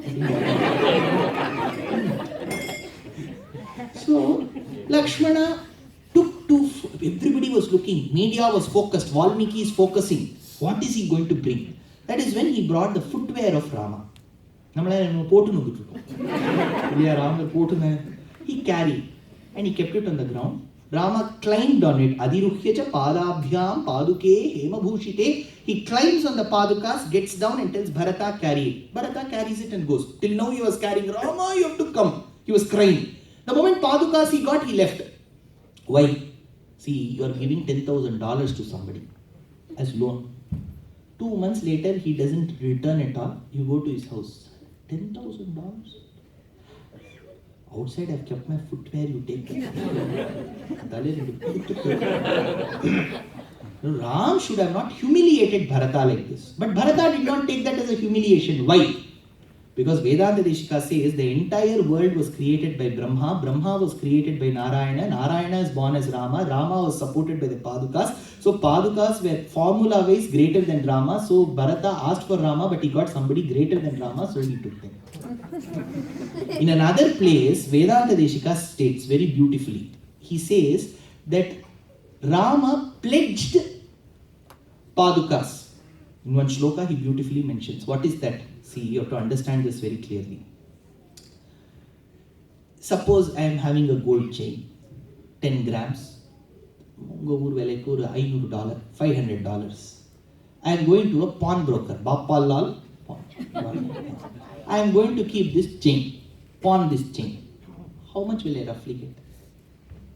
S1: So Lakshmana took to, everybody was looking. Media was focused. Valmiki is focusing. What is he going to bring? That is when he brought the footwear of Rama. He carried and he kept it on the ground. Rama climbed on it. Adiruhyacha padabhyam paduke hema bhushite. He climbs on the padukas, gets down and tells Bharata carry it. Bharata carries it and goes. Till now he was carrying, Rama, you have to come. He was crying. The moment padukas he got, he left. Why? See, you are giving $10,000 to somebody as loan. 2 months later, he doesn't return at all. You go to his house. $10,000? Outside, I've kept my footwear, you take it. Ram should have not humiliated Bharata like this. But Bharata did not take that as a humiliation. Why? Because Vedanta Deshika says the entire world was created by Brahma. Brahma was created by Narayana. Narayana is born as Rama. Rama was supported by the Padukas. So Padukas were formula-wise greater than Rama. So Bharata asked for Rama, but he got somebody greater than Rama, so he took them. In another place, Vedanta Deshika states very beautifully. He says that Rama pledged Padukas. In one shloka, he beautifully mentions. What is that? See, you have to understand this very clearly. Suppose I am having a gold chain, 10 grams, $500. I am going to a pawnbroker, Bapalal. I am going to keep this chain, pawn this chain. How much will I roughly get?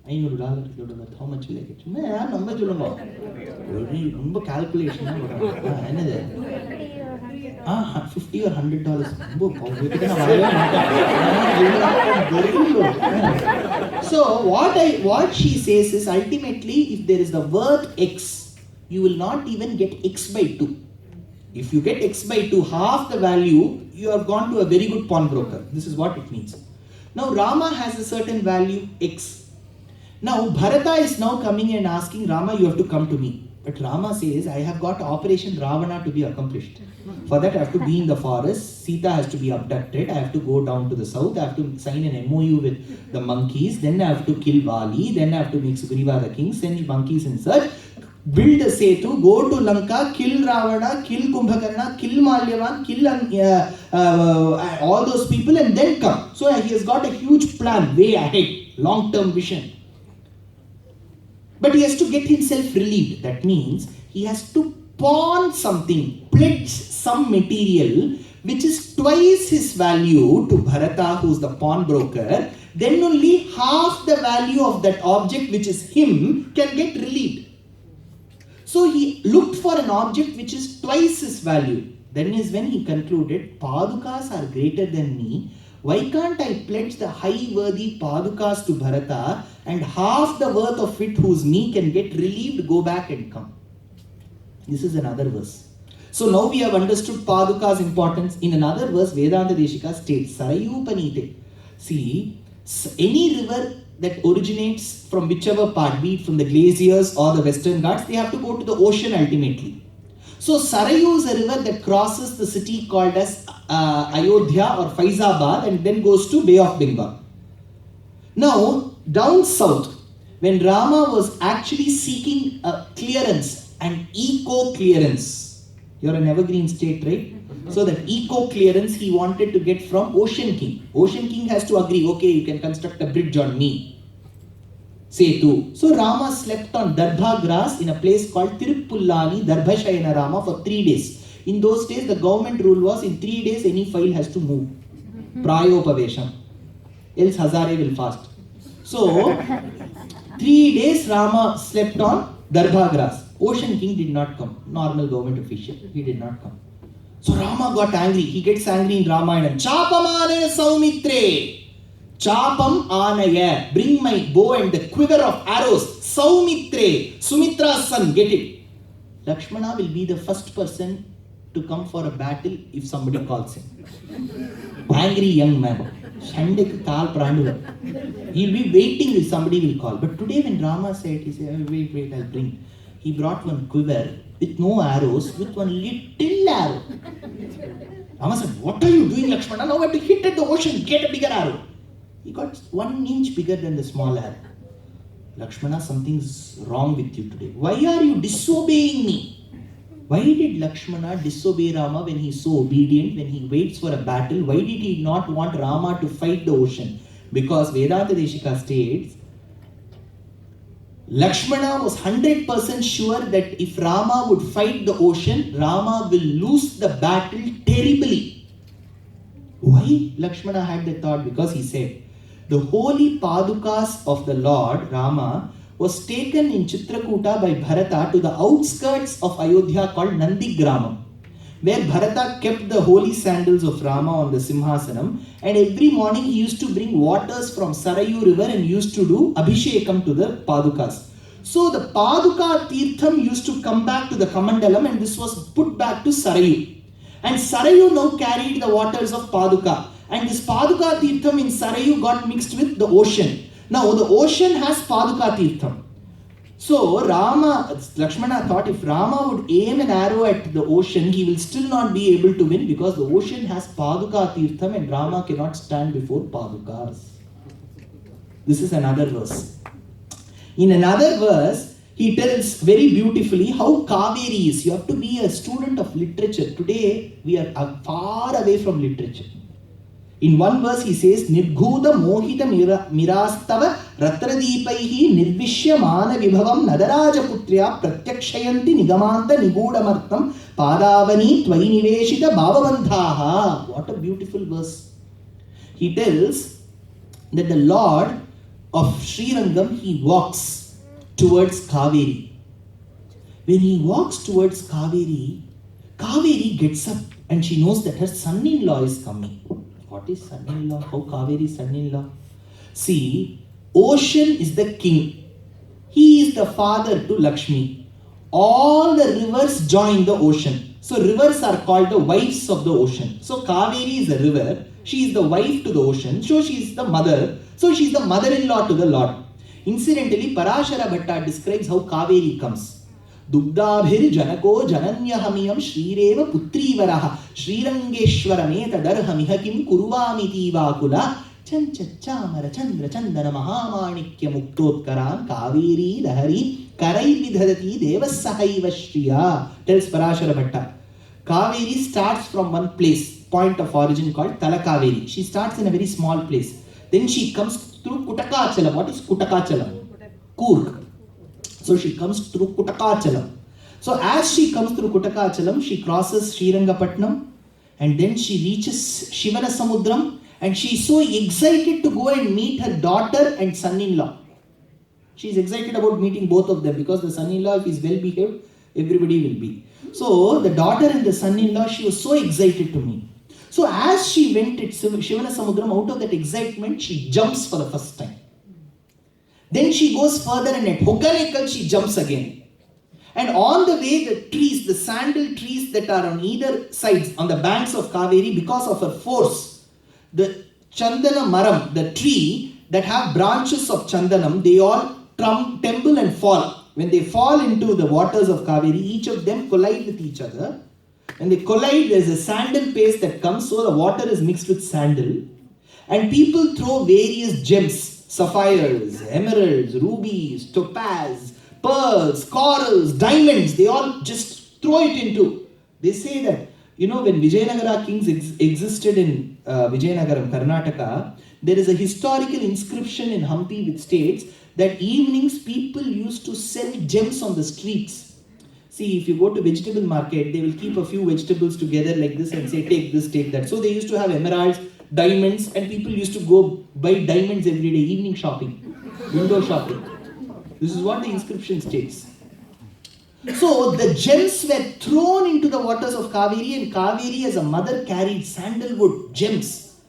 S1: $500, how much will I get? Calculation. $50 or $100. So what she says is ultimately if there is the worth X, you will not even get X by 2. If you get X by 2, half the value, you have gone to a very good pawnbroker. This is what it means. Now Rama has a certain value X. Now Bharata is now coming and asking Rama, you have to come to me. But Rama says, I have got Operation Ravana to be accomplished. For that I have to be in the forest, Sita has to be abducted, I have to go down to the south, I have to sign an MOU with the monkeys, then I have to kill Vali, then I have to make Sugriva the king, send monkeys in search, build a setu, go to Lanka, kill Ravana, kill Kumbhakarna, kill Malyavan, kill all those people and then come. So he has got a huge plan, way ahead, long-term vision. But he has to get himself relieved. That means he has to pawn something, pledge some material which is twice his value to Bharata, who is the pawnbroker. Then only half the value of that object, which is him, can get relieved. So he looked for an object which is twice his value. Then is when he concluded, Padukas are greater than me. Why can't I pledge the high worthy Padukas to Bharata, and half the worth of it who's me can get relieved, go back and come. This is another verse. So now we have understood Paduka's importance. In another verse, Vedanta Deshika states, Sarayupanite. See, any river that originates from whichever part, be it from the glaciers or the Western Ghats, they have to go to the ocean ultimately. So Sarayu is a river that crosses the city called as Ayodhya or Faizabad and then goes to Bay of Bengal. Now, down south, when Rama was actually seeking a clearance, an eco-clearance, you're an evergreen state, right? So that eco-clearance he wanted to get from Ocean King. Ocean King has to agree, okay, you can construct a bridge on me. Say too. So Rama slept on Darbha grass in a place called Tirupullani, Darbhashayana Rama for 3 days. In those days, the government rule was in 3 days any file has to move. Prayopavesham. Else Hazare will fast. So, 3 days Rama slept on Darbha grass. Ocean King did not come. Normal government official. He did not come. So Rama got angry. He gets angry in Ramayana. Chapamane Saumitre. Chapam anaya. Bring my bow and the quiver of arrows. Saumitre. Sumitra's son. Get it. Lakshmana will be the first person to come for a battle if somebody calls him. Angry young man. He'll be waiting if somebody will call. But today when Rama said, he said, wait, I'll bring. He brought one quiver with no arrows, with one little arrow. Rama said, what are you doing, Lakshmana? Now I have to hit at the ocean, get a bigger arrow. He got 1 inch bigger than the small arrow. Lakshmana, something's wrong with you today. Why are you disobeying me? Why did Lakshmana disobey Rama when he is so obedient, when he waits for a battle? Why did he not want Rama to fight the ocean? Because Vedanta Deshika states, Lakshmana was 100% sure that if Rama would fight the ocean, Rama will lose the battle terribly. Why Lakshmana had that thought? Because he said, the holy padukas of the Lord, Rama, was taken in Chitrakuta by Bharata to the outskirts of Ayodhya called Nandigramam, where Bharata kept the holy sandals of Rama on the Simhasanam, and every morning he used to bring waters from Sarayu river and used to do Abhishekam to the Padukas. So the Paduka Tirtham used to come back to the Kamandalam and this was put back to Sarayu. And Sarayu now carried the waters of Paduka. And this Paduka Tirtham in Sarayu got mixed with the ocean. Now the ocean has Paduka Tirtham. So Lakshmana thought if Rama would aim an arrow at the ocean, he will still not be able to win because the ocean has Paduka Tirtham and Rama cannot stand before Padukas. This is another verse. In another verse, he tells very beautifully how Cauvery is. You have to be a student of literature. Today, we are far away from literature. In one verse he says, Nirghuda mohita mirastava ratradipaihi nirvishya mana vibhavam nadaraja putriya pratyakshayanti nigamanta nigudamartam padavani tvai niveshita bhavavanthaha. What a beautiful verse. He tells that the Lord of Srirangam, he walks towards Cauvery. When he walks towards Cauvery, Cauvery gets up and she knows that her son-in-law is coming. What is son-in-law? How Cauvery is son-in-law? See, ocean is the king. He is the father to Lakshmi. All the rivers join the ocean. So rivers are called the wives of the ocean. So Cauvery is a river. She is the wife to the ocean. So she is the mother. So she is the mother-in-law to the Lord. Incidentally, Parashara Bhatta describes how Cauvery comes. Dugdabhir janako jananyahamiyam shrireva putrivaraha shrirangeshwarameta darhamiha kim kurvamiti vakula chanchachamara chandra chandana mahamanikya muktotkaran Cauvery lahari karai vidhadati devasahaiva shriya, tells Parashara Bhatta. Cauvery starts from one place, point of origin called Talakaveri. She starts in a very small place. Then she comes through Kutakachalam. What is Kutakachalam? Kurk. So she comes through Kutakachalam. So as she comes through Kutakachalam, she crosses Srirangapatnam and then she reaches Shivana Samudram and she is so excited to go and meet her daughter and son-in-law. She is excited about meeting both of them because the son-in-law, if he is well behaved, everybody will be. So the daughter and the son-in-law, she was so excited to me. So as she went at Shivana Samudram, out of that excitement, she jumps for the first time. Then she goes further and at Hokanekal she jumps again. And on the way, the trees, the sandal trees that are on either sides, on the banks of Cauvery, because of her force, the Chandana Maram, the tree that have branches of Chandanam, they all tremble and fall. When they fall into the waters of Cauvery, each of them collide with each other. When they collide, there is a sandal paste that comes, so the water is mixed with sandal. And people throw various gems, sapphires, emeralds, rubies, topaz, pearls, corals, diamonds, they all just throw it into. They say that, when Vijayanagara kings existed in Vijayanagaram, Karnataka, there is a historical inscription in Hampi which states that evenings people used to sell gems on the streets. See, if you go to vegetable market, they will keep a few vegetables together like this and say, take this, take that. So they used to have emeralds, diamonds, and people used to go buy diamonds every day, evening shopping, window shopping. This is what the inscription states. So the gems were thrown into the waters of Cauvery, and Cauvery as a mother carried sandalwood gems.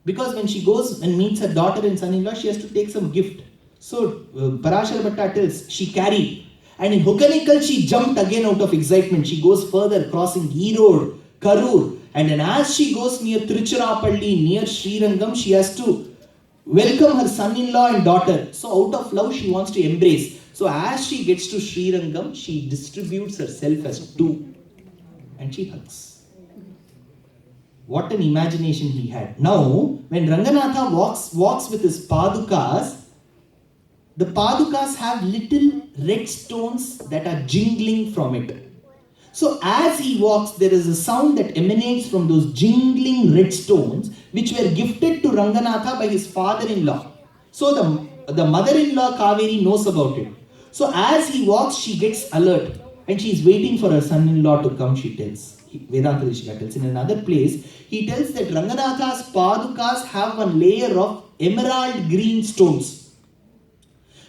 S1: Because when she goes and meets her daughter and son-in-law, she has to take some gift. So Parashara Bhatta tells, she carried. And in Hokanekal, she jumped again out of excitement. She goes further, crossing Erode, Karur. And then as she goes near Tiruchirappalli, near Srirangam, she has to welcome her son-in-law and daughter. So out of love, she wants to embrace. So as she gets to Srirangam, she distributes herself as two. And she hugs. What an imagination he had. Now, when Ranganatha walks with his padukas, the padukas have little red stones that are jingling from it. So as he walks, there is a sound that emanates from those jingling red stones, which were gifted to Ranganatha by his father-in-law. So the mother-in-law Cauvery knows about it. So as he walks, she gets alert and she is waiting for her son-in-law to come, she tells. Vedanta Desika tells. In another place, he tells that Ranganatha's padukas have one layer of emerald green stones.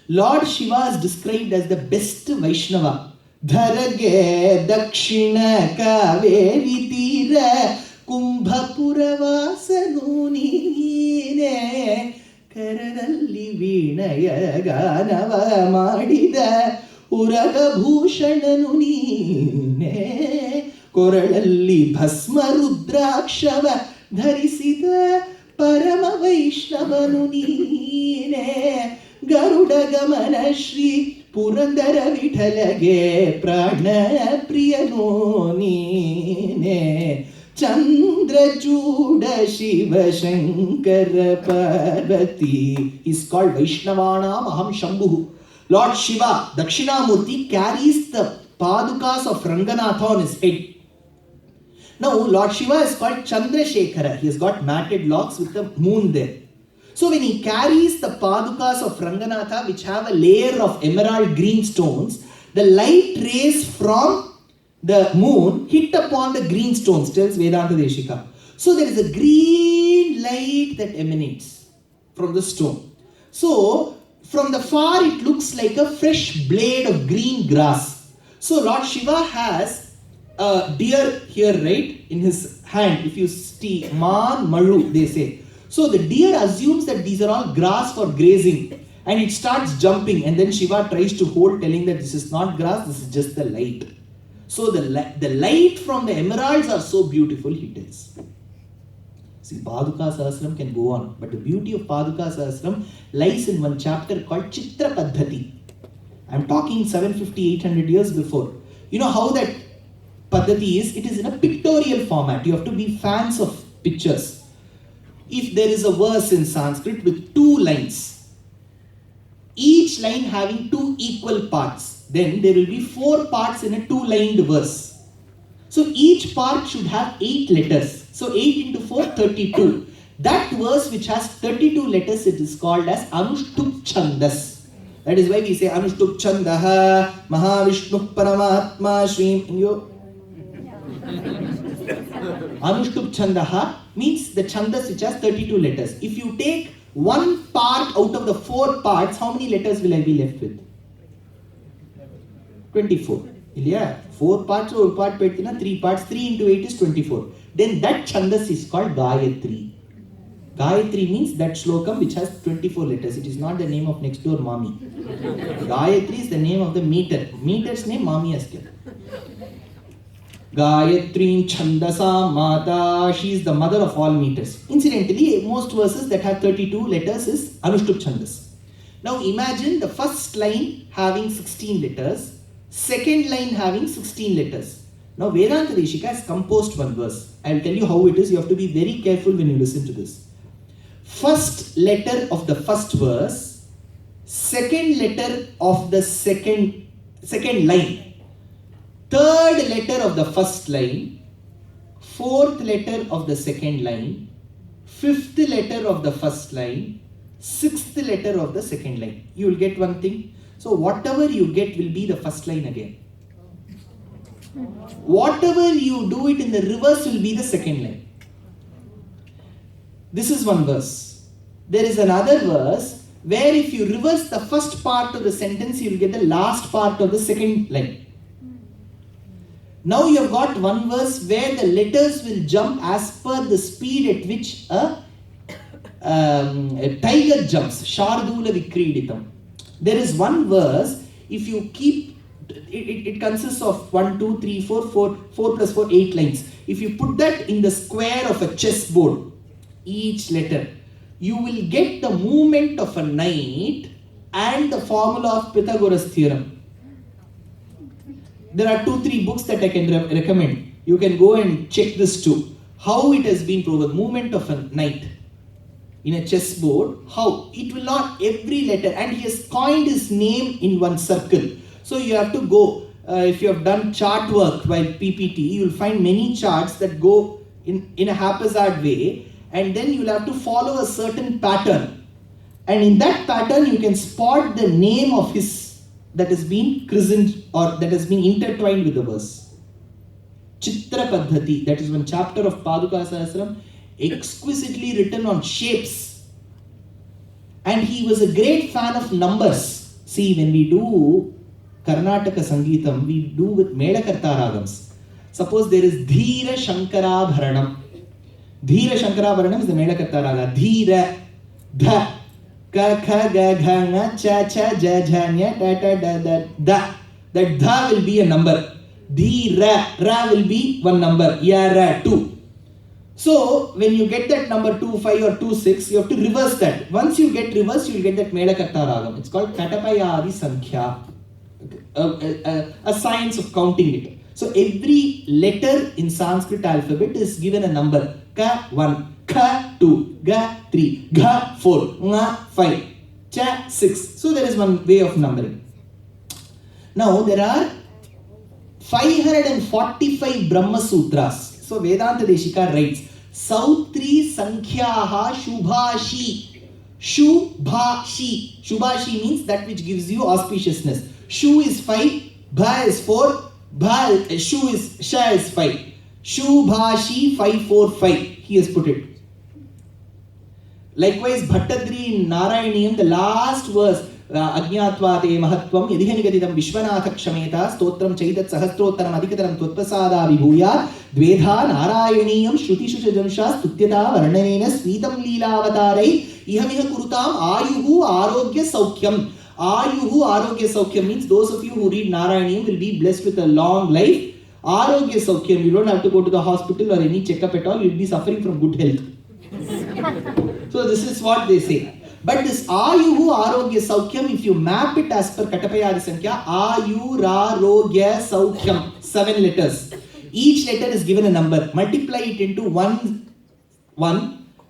S1: Lord Shiva is described as the best Vaishnava. Dharage Dakshina Cauvery Tira Kumbhapura Vasanu Neene Karadalli Veenaya Ganava Madida Uraga Bhushananu Neene Koralalli Bhasma Rudrakshava Dharisida Parama Vaishnavanu Neene Garuda Gamana Shri Purandara Vithalage Prana Priyano Neene Chandra Juda Shiva Shankara Parvati is called Vaishnavana Maham Shambhu. Lord Shiva, Dakshinamurti, carries the padukas of Ranganatha on his head. Now, Lord Shiva is called Chandrasekhara. He has got matted locks with the moon there. So when he carries the padukas of Ranganatha, which have a layer of emerald green stones, the light rays from the moon hit upon the green stones, tells Vedanta Desika. So there is a green light that emanates from the stone. So from the far it looks like a fresh blade of green grass. So Lord Shiva has a deer here, right, in his hand. If you see Man Malu, they say. So the deer assumes that these are all grass for grazing, and it starts jumping, and then Shiva tries to hold, telling that this is not grass, this is just the light. So the light from the emeralds are so beautiful, he tells. See, Paduka Sahasram can go on, but the beauty of Paduka Sahasram lies in one chapter called Chitra Paddhati. I am talking 750, 800 years before. You know how that Paddhati is? It is in a pictorial format. You have to be fans of pictures. If there is a verse in Sanskrit with 2 lines, each line having 2 equal parts, then there will be 4 parts in a 2-lined verse. So each part should have 8 letters. So 8 into 4, 32. That verse which has 32 letters, it is called as Anushtup Chandas. That is why we say Anushtup Chandaha, Mahavishnu Paramatma Shrim. Anushtup Chandaha means the Chandas which has 32 letters. If you take one part out of the 4 parts, how many letters will I be left with? 24. Yeah, 4 parts or part pettina 3 parts, 3 into 8 is 24. Then that chandas is called Gayatri. Gayatri means that slokam which has 24 letters. It is not the name of next door mommy. Gayatri is the name of the meter. Meter's name mommy has kept. Gayatri Chandasa Mata. She is the mother of all meters. Incidentally, most verses that have 32 letters is Anushtup Chandas. Now imagine the first line having 16 letters, second line having 16 letters. Now Vedanta Deshika has composed one verse. I will tell you how it is. You have to be very careful when you listen to this. First letter of the first verse, second letter of the second line, third letter of the first line, fourth letter of the second line, fifth letter of the first line, sixth letter of the second line. You will get one thing. So whatever you get will be the first line again. Whatever you do it in the reverse will be the second line. This is one verse. There is another verse where if you reverse the first part of the sentence, you will get the last part of the second line. Now you have got one verse where the letters will jump as per the speed at which a tiger jumps. Shardula Vikriditam. There is one verse, if you keep, it consists of 1, 2, 3, 4 plus 4, 8 lines. If you put that in the square of a chessboard, each letter, you will get the movement of a knight and the formula of Pythagoras theorem. There are 2-3 books that I can recommend. You can go and check this too. How it has been proven. Movement of a knight in a chessboard. How? It will not every letter. And he has coined his name in one circle. So you have to go. If you have done chart work while PPT, you will find many charts that go in a haphazard way. And then you will have to follow a certain pattern. And in that pattern, you can spot the name of his that has been christened or that has been intertwined with the verse. Chitra Paddhati, that is one chapter of Paduka Sahasram, exquisitely written on shapes. And he was a great fan of numbers. See, when we do Karnataka Sangeetam, we do with Medakarta Ragams. Suppose there is Dhira Shankara Bharanam. Dhira Shankara Bharanam is the Medakarta Raga. Dhira, Dha, Ka, Kha, Ga, Gha, Nga, Cha, Cha, Ja, Ja, Nya, Da, Da, Da, Da, Da. That Dha will be a number. Dhira, Ra will be one number. Ya, Ra, 2. So, when you get that number 2, 5 or 2, 6, you have to reverse that. Once you get reversed, you will get that Medakarta Ragam. It's called Katapayadi Sankhya. A science of counting it. So every letter in Sanskrit alphabet is given a number. Ka 1, Ka 2, Ga 3, Ga 4, Nga 5, Cha 6. So there is one way of numbering. Now there are 545 Brahma Sutras. So Vedanta Deshika writes, Sautri Sankhyaha Shubhashi. Shubhashi. Shubhashi means that which gives you auspiciousness. Shu is 5, Bha is 4, Shu is Sha is 5. Shubhashi 545. He has put it. Likewise, Bhattadri in Narayaniyam, the last verse, Ajñātvā te mahatvam yadhihanigaditam Vishwanatha kshameta stotram chaitat sahastrottaram adhikataram tvotprasada vibhūyāt dvedhā Narayaniyam shrutishu chajansha stutyata varnanena svitam līlāvatarai ihamiha kurutam ayuhu arogya saukyam. Ayuhu arogya saukyam means those of you who read Narayaniyam will be blessed with a long life. Arogya saukyam, you don't have to go to the hospital or any checkup at all, you will be suffering from good health. So this is what they say. But this Ayuhu Arogya Saukyam, if you map it as per Katapayadi Sankhya, Ayurarogya Saukyam, 7 letters. Each letter is given a number. Multiply it into 1,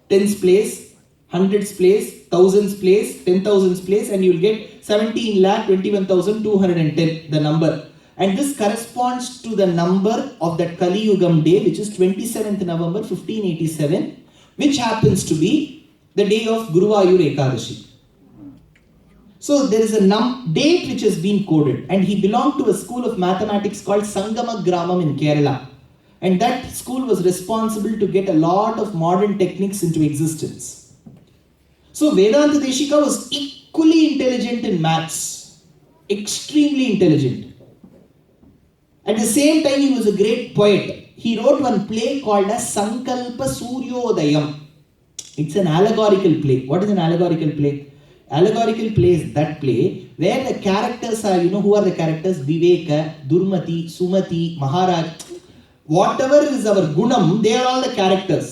S1: tens place, hundreds place, thousands place, 10,000s place, and you will get 17,21,210, the number. And this corresponds to the number of that Kali Yugam day, which is 27th November 1587, which happens to be the day of Guruvayur Ekadashi. So there is a date which has been coded, and he belonged to a school of mathematics called Sangama Gramam in Kerala. And that school was responsible to get a lot of modern techniques into existence. So Vedanta Deshika was equally intelligent in maths, extremely intelligent. At the same time, he was a great poet. He wrote one play called as Sankalpa Suryodayam. It's an allegorical play. What is an allegorical play? Allegorical play is that play where the characters are, who are the characters? Viveka, Durmati, Sumati, Maharaj. Whatever is our gunam, they are all the characters.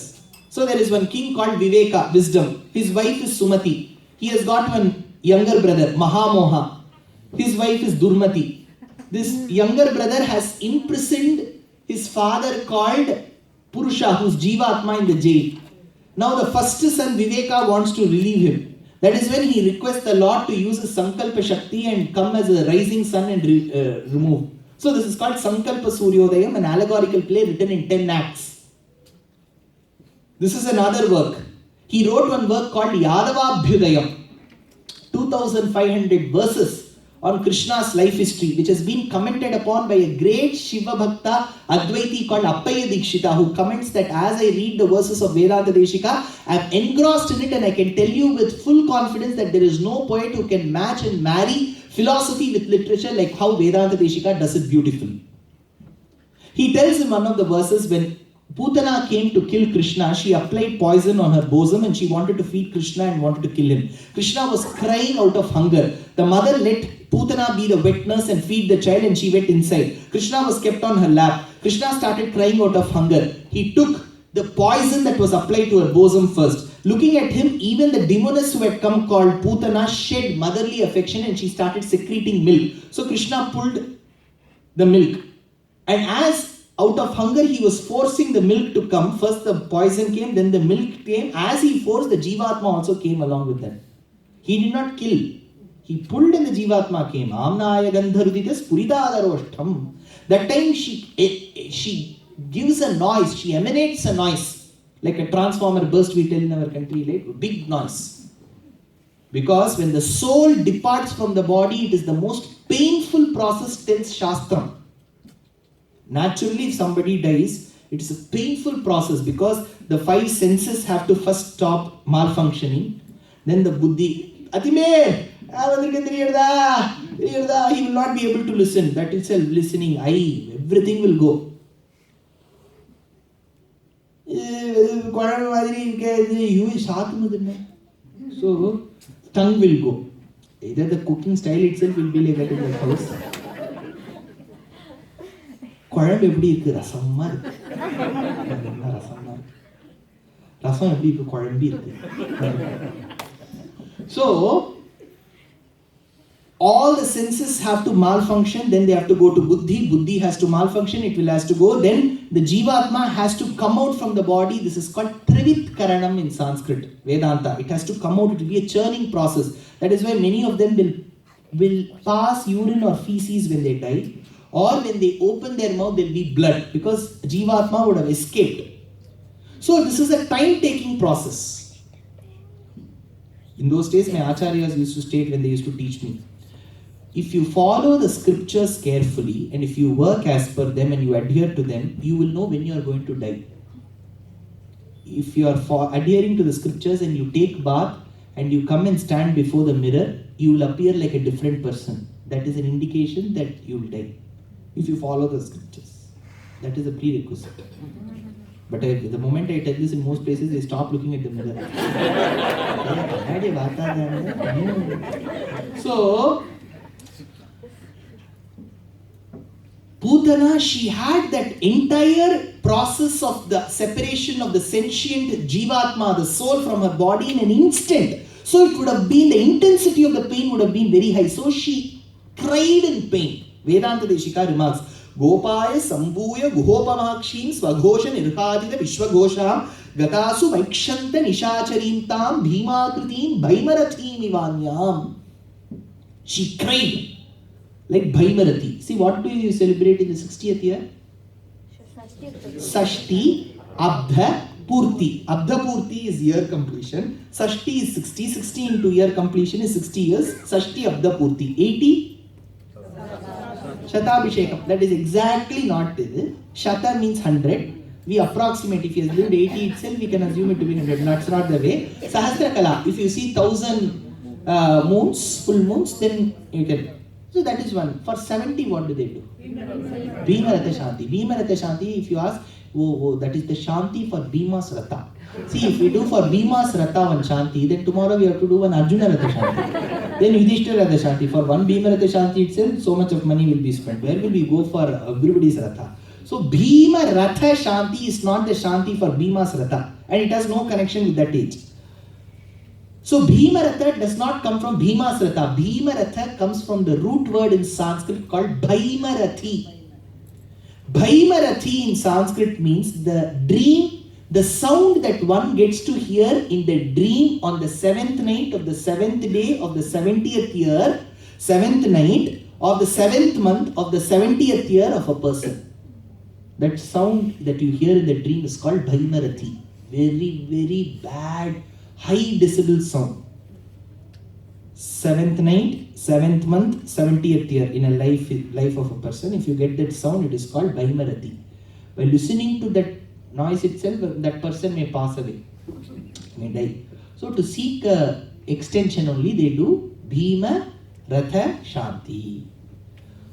S1: So there is one king called Viveka, wisdom. His wife is Sumati. He has got one younger brother, Mahamoha. His wife is Durmati. This younger brother has imprisoned his father called Purusha, who's Jivatma in the jail. Now the first son, Viveka, wants to relieve him. That is when he requests the Lord to use his Sankalpa Shakti and come as a rising sun and remove. So this is called Sankalpa Suryodayam, an allegorical play written in 10 acts. This is another work. He wrote one work called Yadavabhyudayam, 2500 verses on Krishna's life history, which has been commented upon by a great Shiva Bhakta Advaiti called Appaya Dikshita, who comments that as I read the verses of Vedanta Desika, I am engrossed in it, and I can tell you with full confidence that there is no poet who can match and marry philosophy with literature like how Vedanta Desika does it beautifully. He tells in one of the verses, when Putana came to kill Krishna, she applied poison on her bosom and she wanted to feed Krishna and wanted to kill him. Krishna was crying out of hunger. The mother let Putana be the wet nurse and feed the child, and she went inside. Krishna was kept on her lap. Krishna started crying out of hunger. He took the poison that was applied to her bosom first. Looking at him, even the demoness who had come called Putana shed motherly affection and she started secreting milk. So Krishna pulled the milk. And as out of hunger, he was forcing the milk to come. First the poison came, then the milk came. As he forced, the Jivatma also came along with that. He did not kill. He pulled and the Jivatma came. Amnaya gandharuditas puritadaroshtam. That time she gives a noise. She emanates a noise. Like a transformer burst we tell in our country. Like big noise. Because when the soul departs from the body, it is the most painful process, tells Shastram. Naturally, if somebody dies, it is a painful process because the 5 senses have to first stop malfunctioning. Then the buddhi, Atime, he will not be able to listen. That itself, listening, everything will go. So, tongue will go. Either the cooking style itself will be like that in the house. குழம்பு எப்படி இருக்கு? ரசமா இருக்கு. ரசமா இருக்கு. ரசம் எப்படி இருக்கு? குழம்பி இருக்கு. So all the senses have to malfunction, then they have to go to buddhi. Buddhi has to malfunction, it will has to go. Then the jivatma has to come out from the body. This is called trivit karanam in Sanskrit, Vedanta. It has to come out. It will be a churning process. That is why many of them will pass urine or feces when they die. Or when they open their mouth, there will be blood because Jivatma would have escaped. So this is a time-taking process. In those days, my acharyas used to state when they used to teach me, if you follow the scriptures carefully and if you work as per them and you adhere to them, you will know when you are going to die. If you are adhering to the scriptures and you take bath and you come and stand before the mirror, you will appear like a different person. That is an indication that you will die. If you follow the scriptures, that is a prerequisite. But the moment I tell this, in most places they stop looking at the mirror. So Putana, she had that entire process of the separation of the sentient Jivatma, the soul, from her body in an instant. So it would have been, the intensity of the pain would have been very high. So she cried in pain. Vedanta Deshika remarks, Gopaya Sambhuya Guhopamakshim Swaghosha Nirhadita Vishwaghosha Gatasu Vaikshanta Nishacharintam Bhimakritim Bhaimarathim Ivanyam. She cried like Bhaimarathi. See, what do you celebrate in the 60th year? Sashti Abdha Purti. Abdha Purti is year completion. Sashti is 60. 60 into year completion is 60 years. Sashti Abdha Purti. 80. Shatabhishekam. That is exactly not it. Shata means 100. We approximate. If he has lived 80 itself, we can assume it to be 100. That's not the way. Sahasra Kala. If you see 1000 moons, full moons, then you can. So that is one. For 70, what do they do? Bhima Ratha Shanti. Bhima Ratha Shanti, if you ask, that is the Shanti for Bhima's Ratha. See, if we do for Bhima's Ratha one Shanti, then tomorrow we have to do one Arjuna Ratha Shanti. Then Yudhishthira Ratha Shanti. For one Bhima Ratha Shanti itself, so much of money will be spent. Where will we go for everybody's Ratha? So Bhima Ratha Shanti is not the Shanti for Bhima's Ratha. And it has no connection with that age. So Bhima Ratha does not come from Bhima's Ratha. Bhima Ratha comes from the root word in Sanskrit called Bhaimarathi. Bhaimarathi in Sanskrit means the dream, the sound that one gets to hear in the dream on the 7th night of the 7th day of the 70th year, 7th night of the 7th month of the 70th year of a person. That sound that you hear in the dream is called Bhaimarathi. Very, very bad, high decibel sound. 7th night, 7th month, 70th year in a life of a person. If you get that sound, it is called Bhaimarathi. By listening to that noise itself, that person may pass away, may die. So to seek extension only, they do Bhima Ratha Shanti.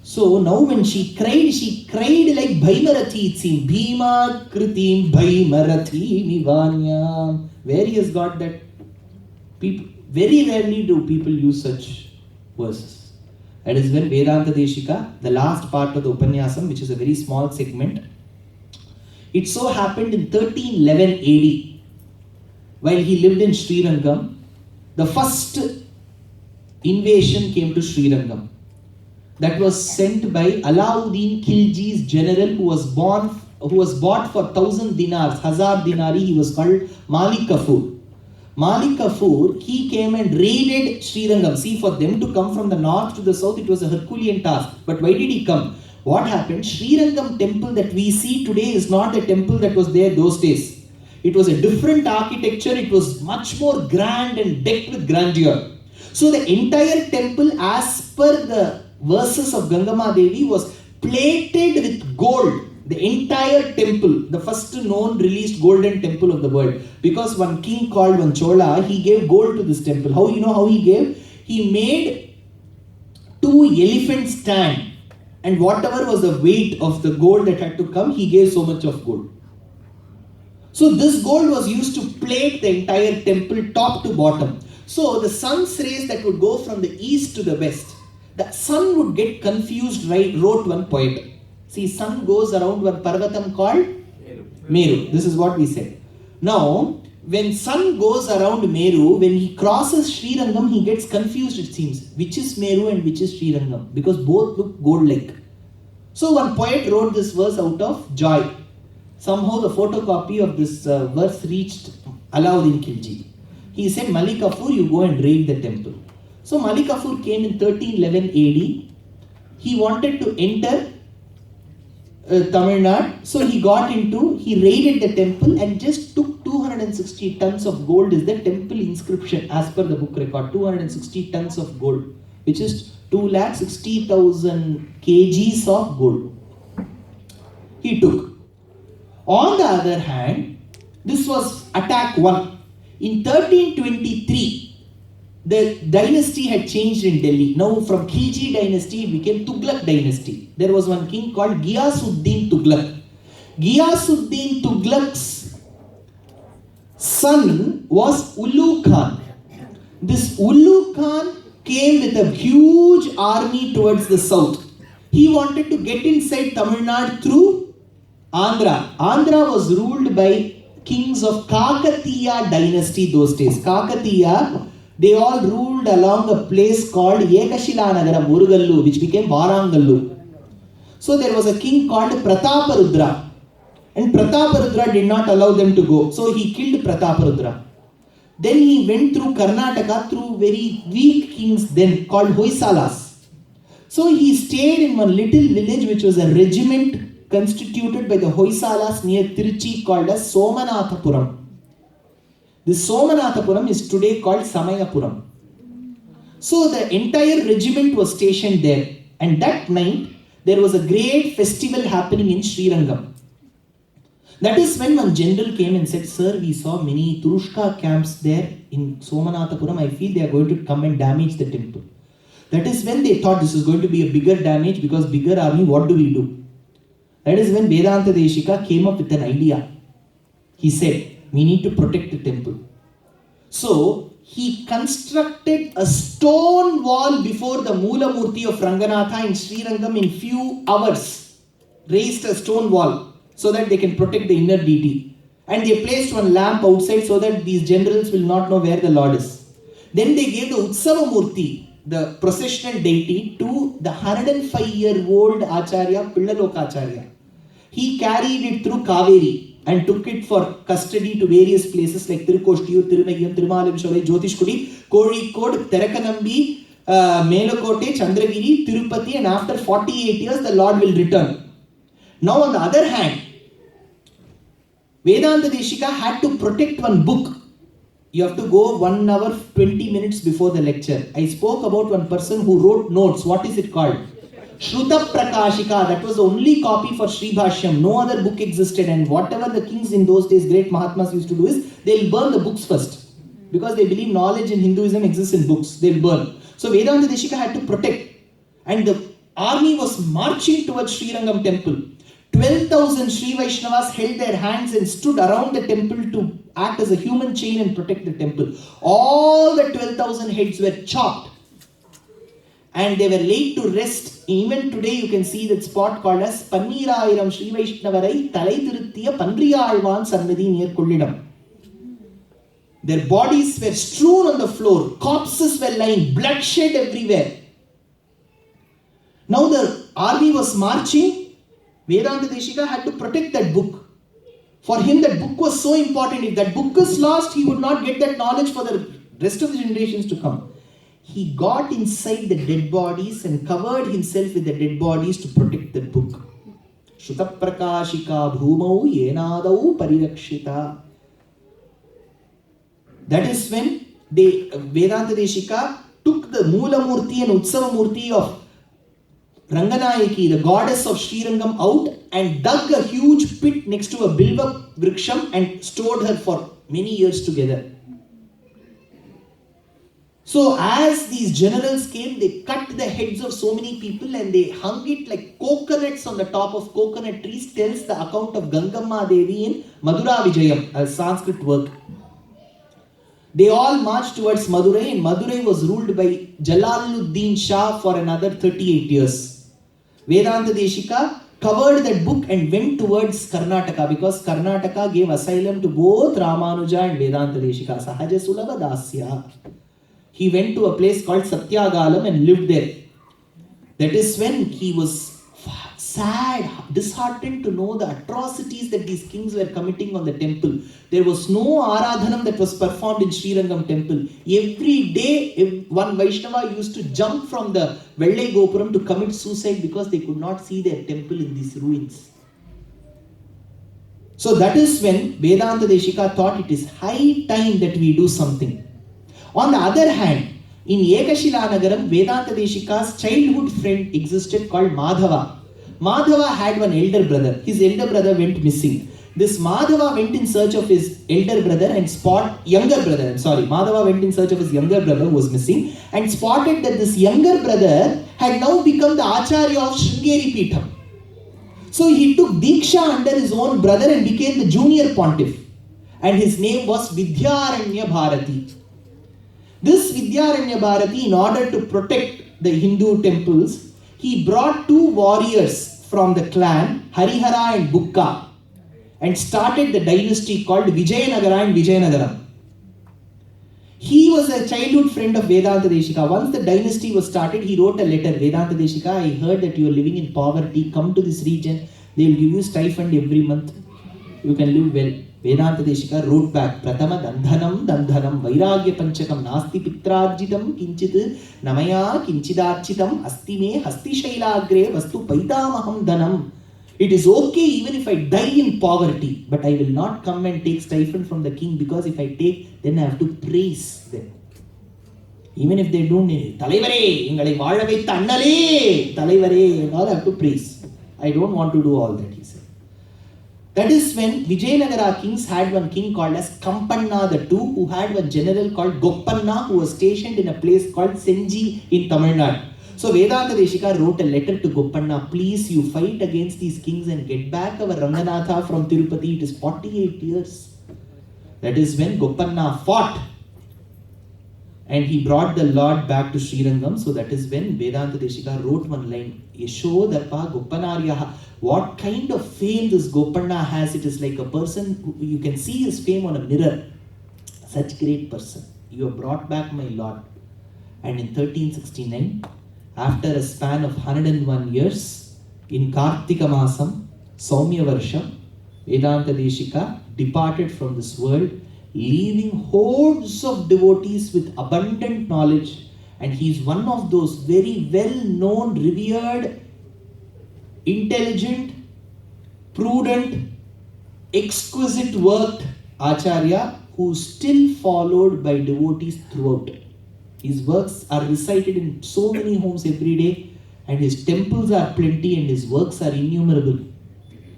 S1: So now when she cried like Bhaimarathi, it seemed. Bhima Kritim Bhaimarathi Nivanyam. Where he has got that? People, very rarely do people use such verses. That is when Vedanta Desika, the last part of the Upanyasam, which is a very small segment, it so happened in 1311 AD, while he lived in Srirangam, the first invasion came to Srirangam. That was sent by Alauddin Khilji's general who was bought for 1,000 dinars, Hazar dinari. He was called Malik Kafur. Malik Kafur, he came and raided Srirangam. See, for them to come from the north to the south, it was a Herculean task. But why did he come? What happened? Srirangam temple that we see today is not the temple that was there those days. It was a different architecture. It was much more grand and decked with grandeur. So the entire temple, as per the verses of Gangama Devi, was plated with gold. The entire temple, the first known released golden temple of the world. Because one king called one Chola, he gave gold to this temple. How you know how he gave? He made 2 elephants stand. And whatever was the weight of the gold that had to come, he gave so much of gold. So this gold was used to plate the entire temple top to bottom. So the sun's rays that would go from the east to the west, the sun would get confused, wrote one poet. See, sun goes around one parvatam called Meru. This is what we said. Now, when sun goes around Meru, when he crosses Srirangam, he gets confused, it seems. Which is Meru and which is Srirangam? Because both look gold-like. So one poet wrote this verse out of joy. Somehow the photocopy of this verse reached Alauddin Khilji. He said, Malik Kafur, you go and raid the temple. So Malik Kafur came in 1311 AD. He wanted to enter Tamil Nadu. So he raided the temple and just took 260 tons of gold is the temple inscription as per the book record. 260 tons of gold, which is 260,000 kgs of gold. He took. On the other hand, this was attack 1. In 1323, the dynasty had changed in Delhi. Now from Khilji dynasty, it became Tughlaq dynasty. There was one king called Ghiyasuddin Tughlaq. Ghiyasuddin Tughlaq's son was Ulugh Khan. This Ulugh Khan came with a huge army towards the south. He wanted to get inside Tamil Nadu through Andhra. Andhra was ruled by kings of Kakatiya dynasty those days. Kakatiya, they all ruled along a place called Ekashila Nagaram, Murugallu, which became Varangallu. So there was a king called Prataparudra. And Prataparudra did not allow them to go. So he killed Prataparudra. Then he went through Karnataka through very weak kings then called Hoysalas. So he stayed in one little village which was a regiment constituted by the Hoysalas near Tiruchi called as Somanathapuram. This Somanathapuram is today called Samayapuram. So the entire regiment was stationed there. And that night, there was a great festival happening in Srirangam. That is when one general came and said, Sir, we saw many Turushka camps there in Somanathapuram. I feel they are going to come and damage the temple. That is when they thought this is going to be a bigger damage, because bigger army, what do we do? That is when Vedanta Deshika came up with an idea. He said, we need to protect the temple. So, he constructed a stone wall before the Moola Murti of Ranganatha in Srirangam in few hours. Raised a stone wall so that they can protect the inner deity. And they placed one lamp outside so that these generals will not know where the Lord is. Then they gave the Utsava Murti, the processional deity, to the 105-year-old Acharya, Pillaloka Acharya. He carried it through Cauvery and took it for custody to various places like Tirukoshtiur, Thiruvayyam, Thirumalamsholai, Jyotishkudi, Kozhikode, Terakkanambi, Melakote, Chandragiri, Tirupati, and after 48 years the Lord will return. Now on the other hand, Vedanta Deshika had to protect one book. You have to go 1 hour 20 minutes before the lecture. I spoke about one person who wrote notes. What is it called? Shruta Prakashika. That was the only copy for Sri Bhashyam. No other book existed, and whatever the kings in those days, great Mahatmas, used to do is they'll burn the books first, because they believe knowledge in Hinduism exists in books. They'll burn. So Vedanta Deshika had to protect, and the army was marching towards Srirangam temple. 12,000 Sri Vaishnavas held their hands and stood around the temple to act as a human chain and protect the temple. All the 12,000 heads were chopped and they were laid to rest. Even today you can see that spot called as Pannirayiram Sri Vaishnavarai Thalai Tiruthiya Pandriyalvan Sannadhi near Kollidam. Their bodies were strewn on the floor, corpses were lying, bloodshed everywhere. Now the army was marching. Vedanta Deshika had to protect that book. For him, that book was so important. If that book is lost, he would not get that knowledge for the rest of the generations to come. He got inside the dead bodies and covered himself with the dead bodies to protect that book. Shruta Prakashika Bhumau Yenadau Parirakshita. That is when Vedanta Deshika took the Moola Murti and Utsava Murti of Ranganayaki, the goddess of Srirangam, out and dug a huge pit next to a Bilva Vriksham and stored her for many years together. So as these generals came, they cut the heads of so many people and they hung it like coconuts on the top of coconut trees. Tells the account of Gangamma Devi in Madura Vijayam, a Sanskrit work. They all marched towards Madurai, and Madurai was ruled by Jalaluddin Shah for another 38 years. Vedanta Deshika covered that book and went towards Karnataka, because Karnataka gave asylum to both Ramanuja and Vedanta Deshika. Sahaja Sulabha Dasya. He went to a place called Satyagalam and lived there. That is when he was sad, disheartened to know the atrocities that these kings were committing on the temple. There was no Aradhanam that was performed in Srirangam temple. Every day, one Vaishnava used to jump from the Vellai Gopuram to commit suicide because they could not see their temple in these ruins. So that is when Vedanta Deshika thought it is high time that we do something. On the other hand, in Ekashila Nagaram, Vedanta Deshika's childhood friend existed called Madhava. Madhava had one elder brother. His elder brother went missing. This Madhava went in search of his elder brother and Madhava went in search of his younger brother who was missing and spotted that this younger brother had now become the Acharya of Sringeri Peetham. So he took Diksha under his own brother and became the junior pontiff. And his name was Vidyaranya Bharati. This Vidyaranya Bharati, in order to protect the Hindu temples, he brought 2 warriors from the clan, Harihara and Bukka, and started the dynasty called Vijayanagara and Vijayanagaram. He was a childhood friend of Vedanta Deshika. Once the dynasty was started, he wrote a letter. Vedanta Deshika, I heard that you are living in poverty. Come to this region. They will give you stipend every month. You can live well. Vedanta Deshika wrote back, Pratama Dandhanam Vairagya Panchakam Nasti Pitrajitam Kinchit Namaya Kinchidachitam Astime Hasti Shailagre Vastu Paitamaham Dhanam. It is okay even if I die in poverty, but I will not come and take stipend from the king, because if I take, then I have to praise them. Even if they don't, Talaivare, Ingalai Valavai Tannale, Talaivare, and all I have to praise. I don't want to do all that, he said. That is when Vijayanagara kings had one king called as Kampanna the Two, who had one general called Goppanna, who was stationed in a place called Senji in Tamil Nadu. So Vedanta Desika wrote a letter to Goppanna, please you fight against these kings and get back our Ranganatha from Tirupati. It is 48 years. That is when Goppanna fought and he brought the Lord back to Srirangam. So that is when Vedanta Desika wrote one line, Yashodarpa Goppanaryaha. What kind of fame this Goppanna has? It is like a person who, you can see his fame on a mirror. Such great person. You have brought back my Lord. And in 1369, after a span of 101 years, in Kartika Masam, Saumya Varsham, Vedanta Desika departed from this world, leaving hordes of devotees with abundant knowledge. And he is one of those very well-known, revered, intelligent, prudent, exquisite worked acharya who is still followed by devotees throughout. His works are recited in so many homes every day, and his temples are plenty and his works are innumerable.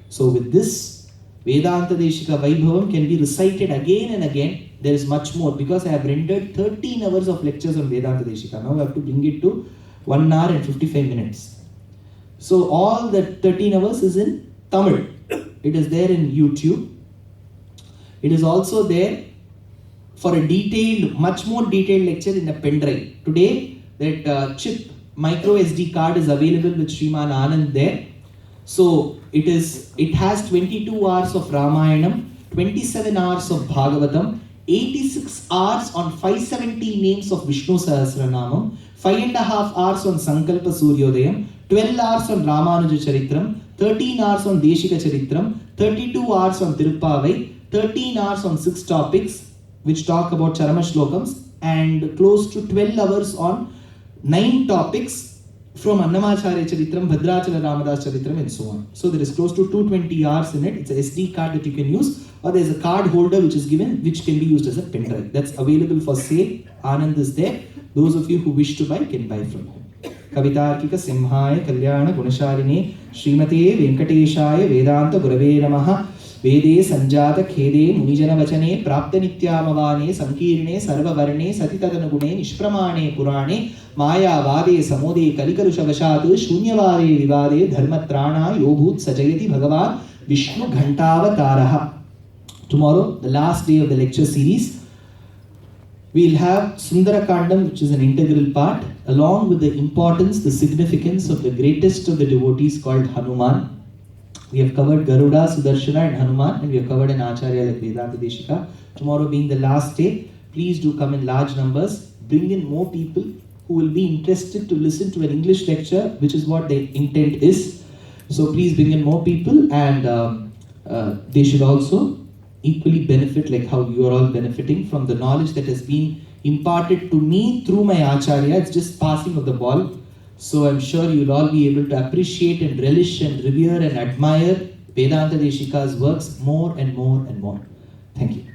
S1: So with this, Vedanta Desika Vaibhavam can be recited again and again. There is much more, because I have rendered 13 hours of lectures on Vedanta Desika. Now I have to bring it to 1 hour and 55 minutes. So all that 13 hours is in Tamil. It is there in YouTube. It is also there for a detailed, much more detailed lecture in a pen drive. Today, that chip, micro SD card is available with Sriman Anand there. So it has 22 hours of Ramayanam, 27 hours of Bhagavatam, 86 hours on 570 names of Vishnu Sahasranamam, 5.5 hours on Sankalpa Suryodayam, 12 hours on Ramanuja Charitram, 13 hours on Deshika Charitram, 32 hours on Tirupavai, 13 hours on 6 topics which talk about Charama Shlokams, and close to 12 hours on 9 topics from Annamacharya Charitram, Bhadrachala Ramadas Charitram, and so on. So there is close to 220 hours in it. It's a SD card that you can use, or there is a card holder which is given, which can be used as a pen drive. That's available for sale. Anand is there. Those of you who wish to buy can buy from him. Kavitarkika Simhaya Kalyana Gunashaline Srimate Venkateshaya Vedanta Gurave Namaha Vede Sanjata Khede Munijana Vachane Prapta Nityamavane Sankirne Sarva Varne Satitadanagune Nishpramane Purane Maya Vade Samode Kalikarushavashatu Shunyavare Vivade Dharmatrana Yobhut Sajayati Bhagavan Vishnu Ghantavataraha. Tomorrow, the last day of the lecture series, we'll have Sundarakandam, which is an integral part, along with the importance, the significance of the greatest of the devotees called Hanuman. We have covered Garuda, Sudarshana and Hanuman, and we have covered an acharya like Vedanta Desika. Tomorrow being the last day, please do come in large numbers. Bring in more people who will be interested to listen to an English lecture, which is what the intent is. So please bring in more people, and they should also equally benefit like how you are all benefiting from the knowledge that has been imparted to me through my acharya. It's just passing of the ball. So I'm sure you'll all be able to appreciate and relish and revere and admire Vedanta Desika's works more and more and more. Thank you.